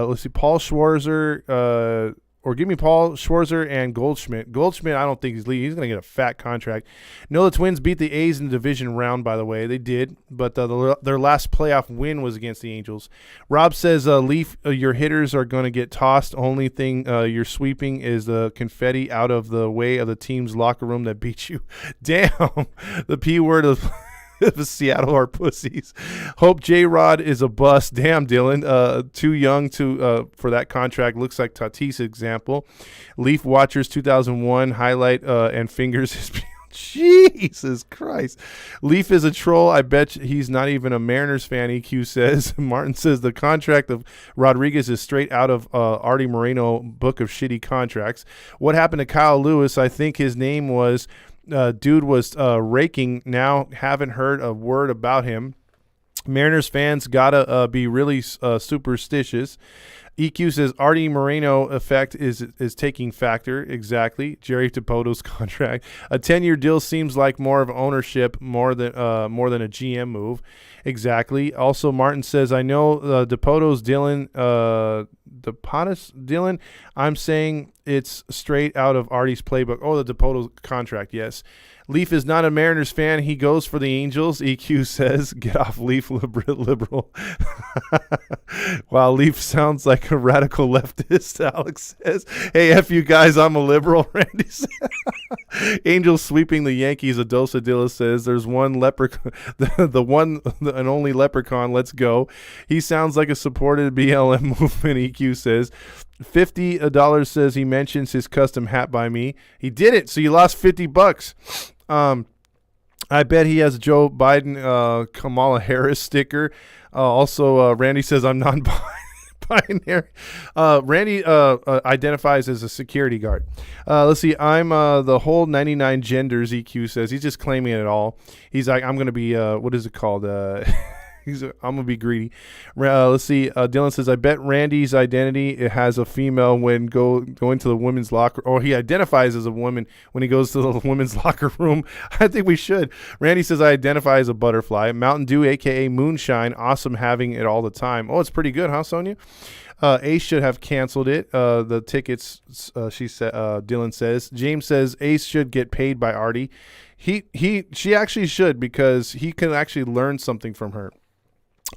Let's see. Paul Schwarzer. give me Paul Schwarzer and Goldschmidt. Goldschmidt, I don't think he's leaving. He's going to get a fat contract. No, the Twins beat the A's in the division round, by the way. They did, but their last playoff win was against the Angels. Rob says, Leaf, your hitters are going to get tossed. Only thing you're sweeping is the confetti out of the way of the team's locker room that beat you. Damn, the P word of Seattle are pussies. Hope J-Rod is a bust. Damn, Dylan. Too young for that contract. Looks like Tatis example. Leaf Watchers 2001 highlight and fingers his Jesus Christ. Leaf is a troll. I bet he's not even a Mariners fan, EQ says. Martin says the contract of Rodriguez is straight out of Artie Moreno book of shitty contracts. What happened to Kyle Lewis? I think his name was dude was raking. Now haven't heard a word about him. Mariners fans gotta be really superstitious. EQ says Artie Moreno effect is taking factor. Exactly. Jerry Dipoto's contract. A 10-year deal seems like more of ownership more than a GM move. Exactly. Also, Martin says, I know Dipoto's Dylan. Dylan. I'm saying it's straight out of Artie's playbook. Oh, the Dipoto contract. Yes. Leaf is not a Mariners fan. He goes for the Angels. EQ says, get off Leaf, liberal. Wow, Leaf sounds like a radical leftist, Alex says. Hey, F you guys, I'm a liberal, Randy says. Angels sweeping the Yankees, Adosa Dilla says. There's one leprechaun, the one and only leprechaun, let's go. He sounds like a supported BLM movement, EQ says. $50 says he mentions his custom hat by me. He did it, so you lost $50. I bet he has a Joe Biden, Kamala Harris sticker. Also, Randy says I'm non-binary. Randy identifies as a security guard. Let's see. I'm the whole 99 genders, EQ says. He's just claiming it all. He's like, I'm going to be, what is it called? I'm gonna be greedy. Let's see. Dylan says, I bet Randy's identity it has a female when going to the women's locker, or he identifies as a woman when he goes to the women's locker room. I think we should. Randy says, I identify as a butterfly. Mountain Dew, aka Moonshine, awesome having it all the time. Oh, it's pretty good, huh, Sonia? Ace should have canceled it. The tickets, she said. Dylan says. James says Ace should get paid by Artie. She actually should, because he can actually learn something from her.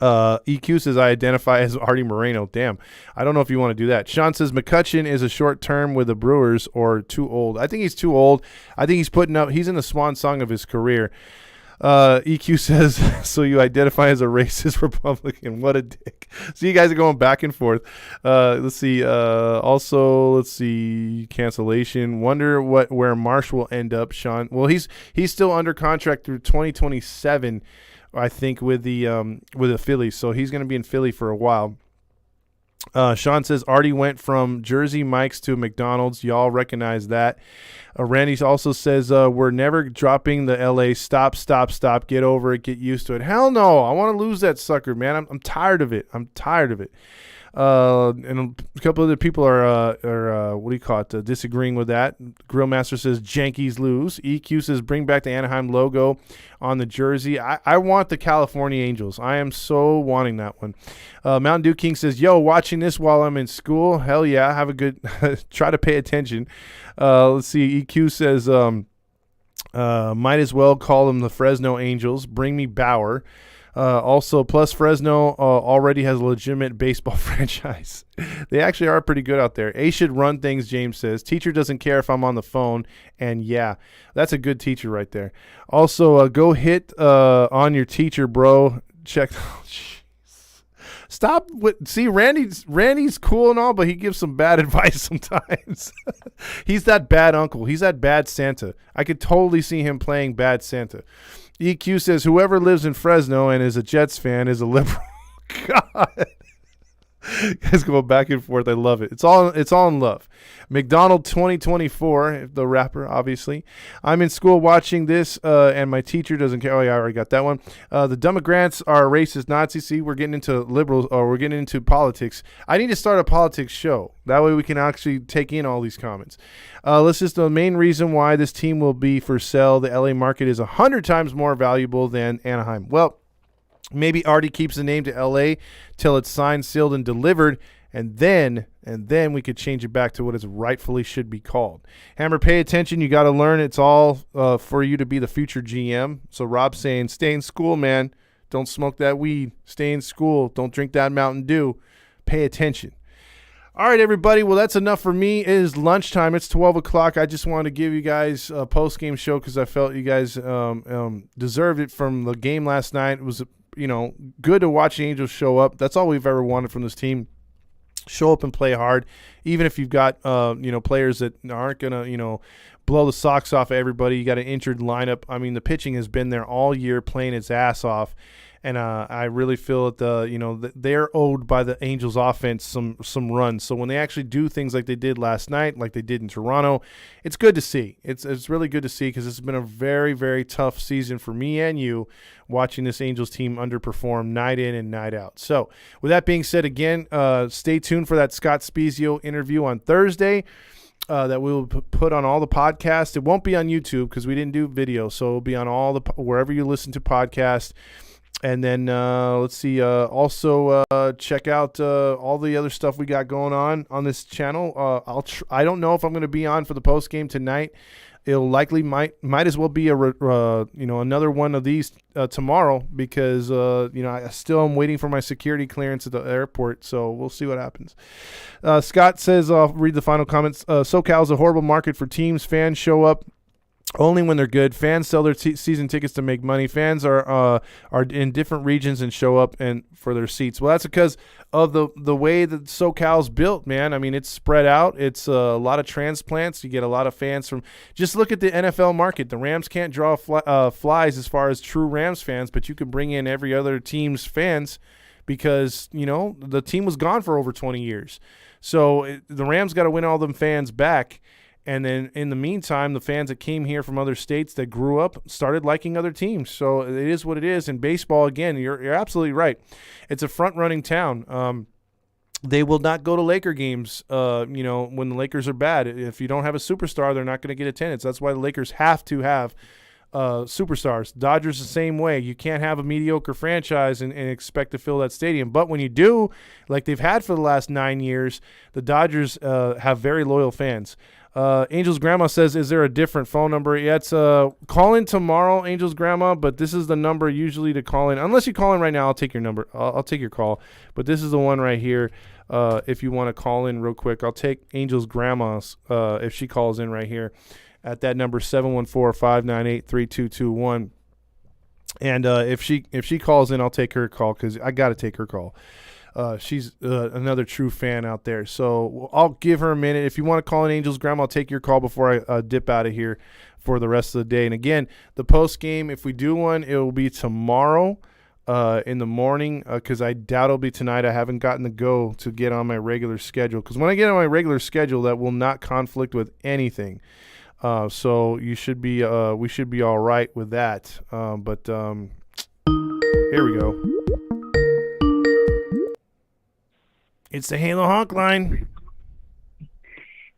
EQ says I identify as Artie Moreno. Damn, I don't know if you want to do that. Sean says McCutcheon is a short term with the Brewers or too old. I think he's too old. I think he's in the swan song of his career. EQ says, so you identify as a racist Republican. What a dick. So you guys are going back and forth. Let's see. Let's see. Cancellation. Wonder where Marsh will end up, Sean. Well, he's still under contract through 2027. I think with the Phillies, so he's going to be in Philly for a while. Sean says Artie went from Jersey Mike's to McDonald's. Y'all recognize that. Randy also says we're never dropping the LA. Stop. Get over it. Get used to it. Hell no. I want to lose that sucker, man. I'm tired of it. And a couple other people are what do you call it? Disagreeing with that. Grillmaster says Yankees lose. EQ says bring back the Anaheim logo on the jersey. I want the California Angels. I am so wanting that one. Mountain Dew King says, yo, watching this while I'm in school. Hell yeah. Have a good try to pay attention. Let's see. EQ says might as well call them the Fresno Angels. Bring me Bauer. Also, plus Fresno already has a legitimate baseball franchise. They actually are pretty good out there. A should run things, James says. Teacher doesn't care if I'm on the phone. And yeah, that's a good teacher right there. Also, go hit on your teacher, bro. Check. Stop with Randy's cool and all, but he gives some bad advice sometimes. He's that bad uncle. He's that bad Santa. I could totally see him playing bad Santa. EQ says whoever lives in Fresno and is a Jets fan is a liberal. God. Guys go back and forth. I love it. It's all in love. McDonald 2024, the rapper, obviously. I'm in school watching this, and my teacher doesn't care. Oh, yeah, I already got that one. The Democrats are racist Nazis. See, we're getting into liberals, or we're getting into politics. I need to start a politics show. That way we can actually take in all these comments. The main reason why this team will be for sale. The LA market is 100 times more valuable than Anaheim. Well, maybe Artie keeps the name to L.A. till it's signed, sealed, and delivered, and then we could change it back to what it rightfully should be called. Hammer, pay attention. You got to learn. It's all for you to be the future GM. So Rob's saying, stay in school, man. Don't smoke that weed. Stay in school. Don't drink that Mountain Dew. Pay attention. All right, everybody. Well, that's enough for me. It is lunchtime. It's 12 o'clock. I just wanted to give you guys a post-game show because I felt you guys deserved it from the game last night. It was, good to watch the Angels show up. That's all we've ever wanted from this team. Show up and play hard, even if you've got, players that aren't going to, blow the socks off of everybody. You got an injured lineup. I mean, the pitching has been there all year playing its ass off. And I really feel that they're owed by the Angels offense some runs. So when they actually do things like they did last night, like they did in Toronto, it's good to see. It's really good to see because it's been a very, very tough season for me and you watching this Angels team underperform night in and night out. So with that being said, again, stay tuned for that Scott Spezio interview on Thursday. That we will put on all the podcasts. It won't be on YouTube because we didn't do video, so it'll be on all wherever you listen to podcasts. And then let's see. Also, check out all the other stuff we got going on this channel. I don't know if I'm going to be on for the post game tonight. It'll likely might as well be another one of these tomorrow because I still am waiting for my security clearance at the airport. So we'll see what happens. Scott says, I'll read the final comments. SoCal is a horrible market for teams. Fans show up only when they're good. Fans sell their season tickets to make money. Fans are in different regions and show up and for their seats. Well, that's because of the way that SoCal's built, man. I mean, it's spread out. It's a lot of transplants. You get a lot of fans from – just look at the NFL market. The Rams can't draw flies as far as true Rams fans, but you can bring in every other team's fans because, the team was gone for over 20 years. So the Rams got to win all them fans back. And then in the meantime, the fans that came here from other states that grew up started liking other teams. So it is what it is. In baseball, again, you're absolutely right. It's a front-running town. They will not go to Laker games, when the Lakers are bad. If you don't have a superstar, they're not going to get attendance. That's why the Lakers have to have superstars. Dodgers the same way. You can't have a mediocre franchise and expect to fill that stadium. But when you do, like they've had for the last 9 years, the Dodgers have very loyal fans. Angel's grandma says, is there a different phone number? Yeah, it's call in tomorrow, Angel's grandma, but this is the number usually to call in. Unless you call in right now, I'll take your number. I'll take your call. But this is the one right here. If you want to call in real quick, I'll take Angel's grandma's if she calls in right here at that number, 714-598-3221. And if she calls in, I'll take her call because I got to take her call. She's another true fan out there. So I'll give her a minute. If you want to call in Angel's grandma, I'll take your call before I dip out of here for the rest of the day. And again, the post game, if we do one, it will be tomorrow in the morning because I doubt it'll be tonight. I haven't gotten the go to get on my regular schedule because when I get on my regular schedule, that will not conflict with anything. So we should be all right with that. But here we go. It's the Halo Honk line.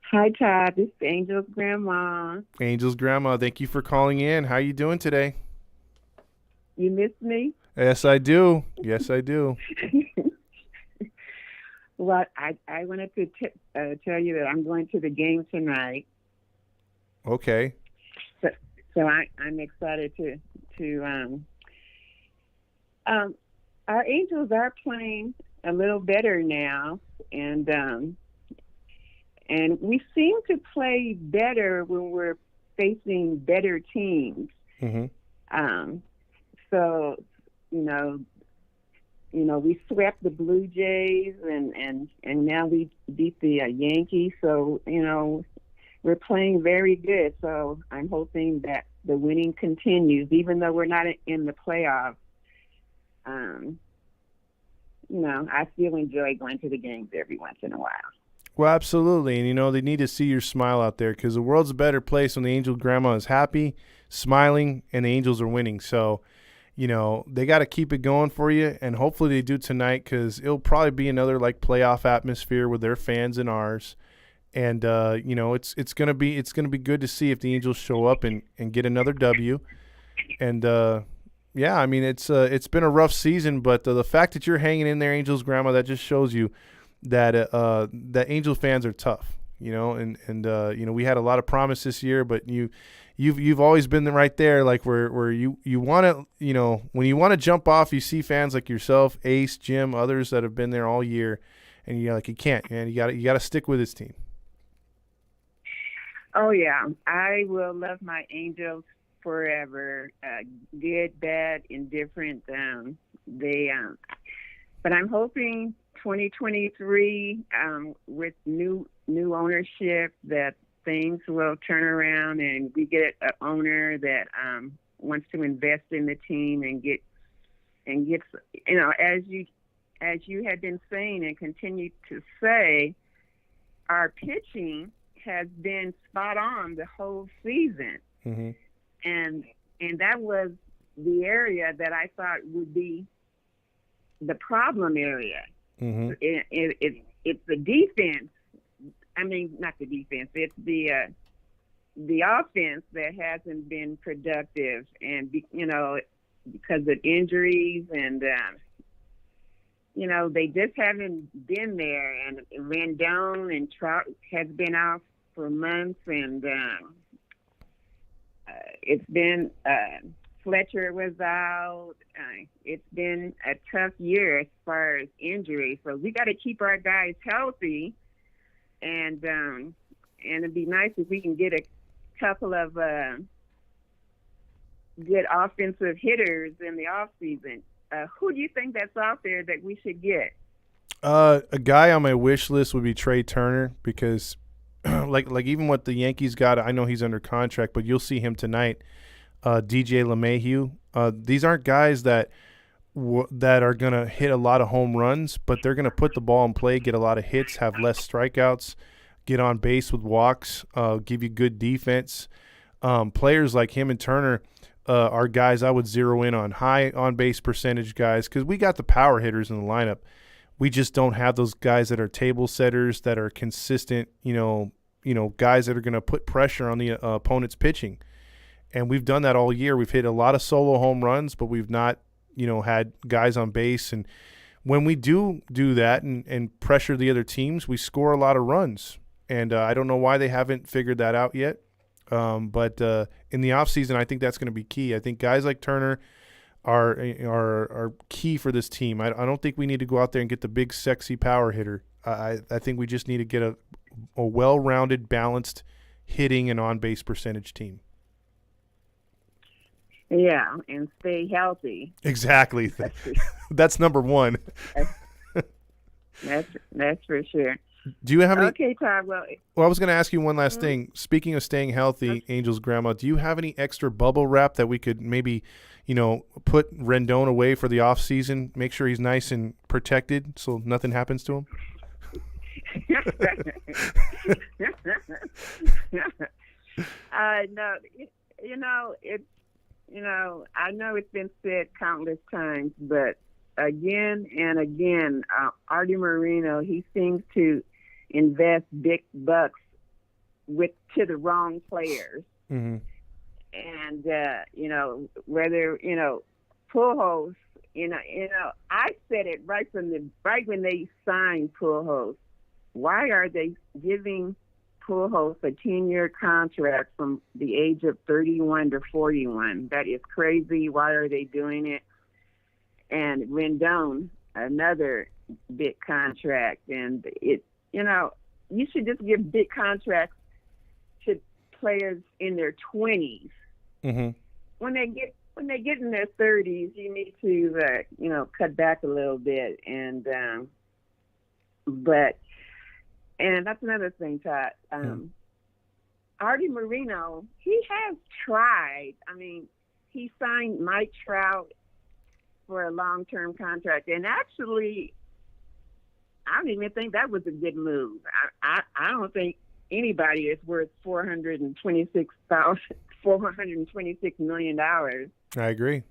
Hi, Todd. This is Angel's grandma. Angel's grandma, thank you for calling in. How you doing today? You missed me? Yes, I do. Yes, I do. Well, I wanted to tell you that I'm going to the game tonight. Okay. So I'm excited to our Angels are playing a little better now, and we seem to play better when we're facing better teams. Mm-hmm. So we swept the Blue Jays, and now we beat the Yankees. So we're playing very good. So I'm hoping that the winning continues, even though we're not in the playoffs. I still enjoy going to the games every once in a while. Well, absolutely. And, they need to see your smile out there because the world's a better place when the Angel grandma is happy, smiling, and the Angels are winning. So, they got to keep it going for you, and hopefully they do tonight because it'll probably be another, playoff atmosphere with their fans and ours. And, it's going to be good to see if the Angels show up and get another W. And, yeah, I mean, it's been a rough season, but the fact that you're hanging in there, Angel's grandma, that just shows you that that Angel fans are tough, you know, and you know, we had a lot of promise this year, but you've always been right there, like where you want to, you know, when you want to jump off, you see fans like yourself, Ace, Jim, others that have been there all year, and you're like, you can't, man, you got to stick with this team. Oh yeah, I will love my Angels forever. Good, bad, indifferent. But I'm hoping 2023 with new ownership that things will turn around and we get an owner that wants to invest in the team and gets, you know, as you had been saying and continue to say, our pitching has been spot on the whole season. Mm-hmm. And that was the area that I thought would be the problem area. Mm-hmm. It's the defense. I mean, not the defense. It's the offense that hasn't been productive, and you know, because of injuries and you know, they just haven't been there. And Rendon and Trout has been out for months, and it's been Fletcher was out. It's been a tough year as far as injuries. So we got to keep our guys healthy, and it'd be nice if we can get a couple of good offensive hitters in the off season. Who do you think that's out there that we should get? A guy on my wish list would be Trey Turner, because like even what the Yankees got, I know he's under contract, but you'll see him tonight. DJ LeMahieu. These aren't guys that are going to hit a lot of home runs, but they're going to put the ball in play, get a lot of hits, have less strikeouts, get on base with walks, give you good defense. Players like him and Turner are guys I would zero in on, high on-base percentage guys, because we got the power hitters in the lineup. We just don't have those guys that are table setters, that are consistent, you know, guys that are going to put pressure on the opponent's pitching. And we've done that all year. We've hit a lot of solo home runs, but we've not, you know, had guys on base. And when we do that and pressure the other teams, we score a lot of runs. And I don't know why they haven't figured that out yet. But in the offseason, I think that's going to be key. I think guys like Turner are key for this team. I don't think we need to go out there and get the big, sexy power hitter. I think we just need to get a well-rounded, balanced hitting and on-base percentage team. Yeah, and stay healthy. Exactly. That's number one. That's for sure. Do you have any? Okay, Todd. Well, I was going to ask you one last thing. Speaking of staying healthy, Angel's grandma, do you have any extra bubble wrap that we could maybe, you know, put Rendon away for the off season? Make sure he's nice and protected so nothing happens to him. No, I know it's been said countless times, but again and again, Artie Moreno, he seems to invest big bucks to the wrong players. Mm-hmm. And, whether, Pujols, I said it right when they signed Pujols. Why are they giving Pujols a 10-year contract from the age of 31 to 41? That is crazy. Why are they doing it? And Rendon, another big contract. And you should just give big contracts to players in their 20s. Mm-hmm. When they get in their 30s, you need to cut back a little bit. And that's another thing, Todd. Artie Moreno, he has tried. I mean, he signed Mike Trout for a long-term contract, and actually, I don't even think that was a good move. I don't think anybody is worth $426 million. I agree.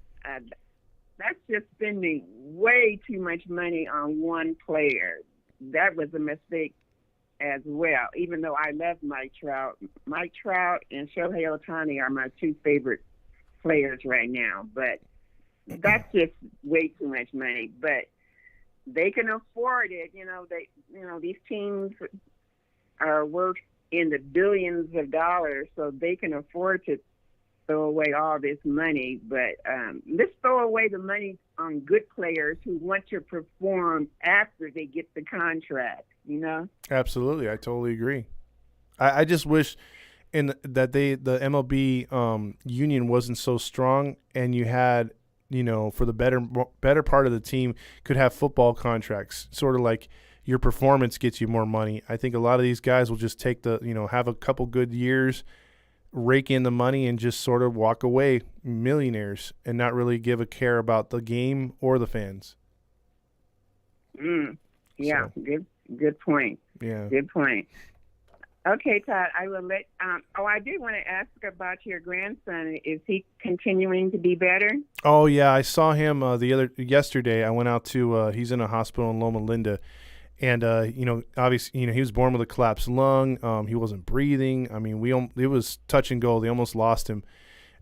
That's just spending way too much money on one player. That was a mistake as well, even though I love Mike Trout. Mike Trout and Shohei Ohtani are my two favorite players right now, but that's just way too much money. But they can afford it. These teams are worth in the billions of dollars, so they can afford to throw away all this money. But let's throw away the money on good players who want to perform after they get the contract. Absolutely, I totally agree. I just wish that the MLB union wasn't so strong, and you had, for the better part of the team could have football contracts, sort of like your performance gets you more money. I think a lot of these guys will just take have a couple good years, rake in the money, and just sort of walk away millionaires and not really give a care about the game or the fans. Yeah, So. Good point. Yeah. Good point. Okay, Todd, I will let I did want to ask about your grandson. Is he continuing to be better? Oh yeah, I saw him yesterday. I went out to he's in a hospital in Loma Linda, and obviously, he was born with a collapsed lung. He wasn't breathing. I mean, it was touch and go. They almost lost him.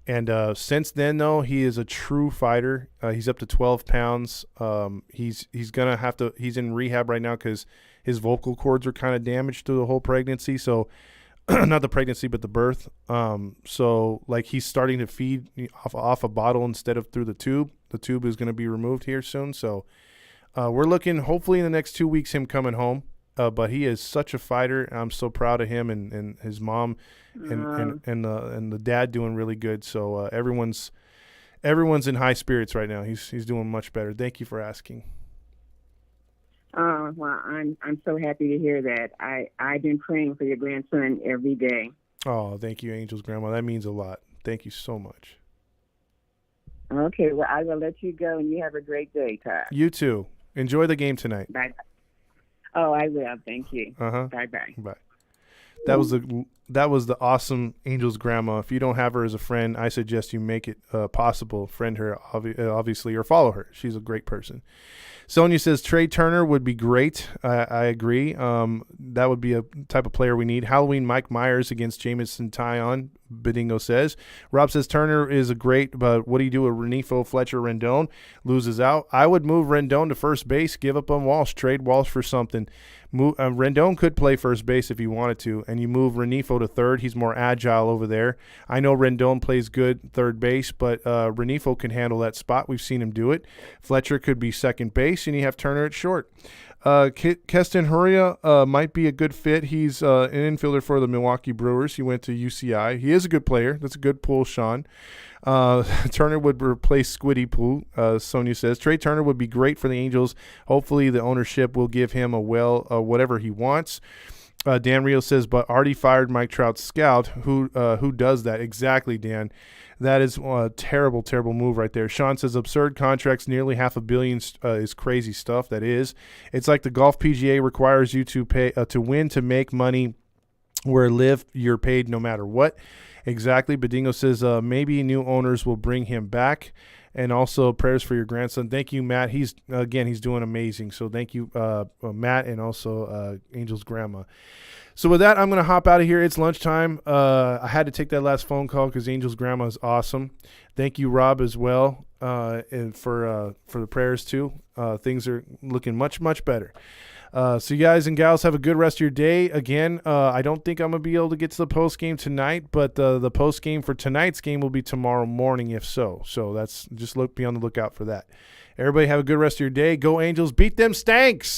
And since then, though, he is a true fighter. He's up to 12 pounds. He's gonna have to. He's in rehab right now because his vocal cords are kind of damaged through the whole pregnancy. So, not the pregnancy, but the birth. So like he's starting to feed off a bottle instead of through the tube. The tube is going to be removed here soon. So, we're looking hopefully in the next 2 weeks him coming home. But he is such a fighter. I'm so proud of him and his mom and the dad doing really good. So everyone's in high spirits right now. He's doing much better. Thank you for asking. Well, I'm so happy to hear that. I've been praying for your grandson every day. Oh, thank you, Angel's grandma. That means a lot. Thank you so much. Okay, well, I will let you go, and you have a great day, Todd. You too. Enjoy the game tonight. Bye. Oh, I will. Thank you. Bye-bye. Bye. That was the awesome Angel's grandma. If you don't have her as a friend, I suggest you make it possible. Friend her, obviously, or follow her. She's a great person. Sonia says Trey Turner would be great. I agree. That would be a type of player we need. Halloween Mike Myers against Jamison Tyon, Bedingo says. Rob says Turner is a great, but what do you do with Renifo, Fletcher, Rendon? Loses out. I would move Rendon to first base, give up on Walsh, trade Walsh for something. Rendon could play first base if he wanted to, and you move Renifo to third. He's more agile over there. I know Rendon plays good third base, but Renifo can handle that spot. We've seen him do it. Fletcher could be second base, and you have Turner at short. Keston Huria might be a good fit. He's an infielder for the Milwaukee Brewers. He went to UCI. He is a good player. That's a good pull, Sean. Turner would replace Squiddy Poo, Sonia says. Trey Turner would be great for the Angels. Hopefully the ownership will give him whatever he wants. Dan Rio says, but Artie fired Mike Trout's scout. Who does that? Exactly, Dan. That is a terrible, terrible move right there. Sean says absurd contracts, nearly $500 million is crazy stuff. That is. It's like the golf PGA requires you to pay to win to make money. Where live, you're paid no matter what. Exactly. Bedingo says maybe new owners will bring him back. And also prayers for your grandson. Thank you, Matt. He's doing amazing. So thank you, Matt, and also Angel's grandma. So with that, I'm going to hop out of here. It's lunchtime. I had to take that last phone call because Angel's grandma is awesome. Thank you, Rob, as well, and for the prayers too. Things are looking much, much better. So you guys and gals have a good rest of your day. Again, I don't think I'm going to be able to get to the post game tonight, but the post game for tonight's game will be tomorrow morning if so. So that's just be on the lookout for that. Everybody have a good rest of your day. Go Angels. Beat them Stanks.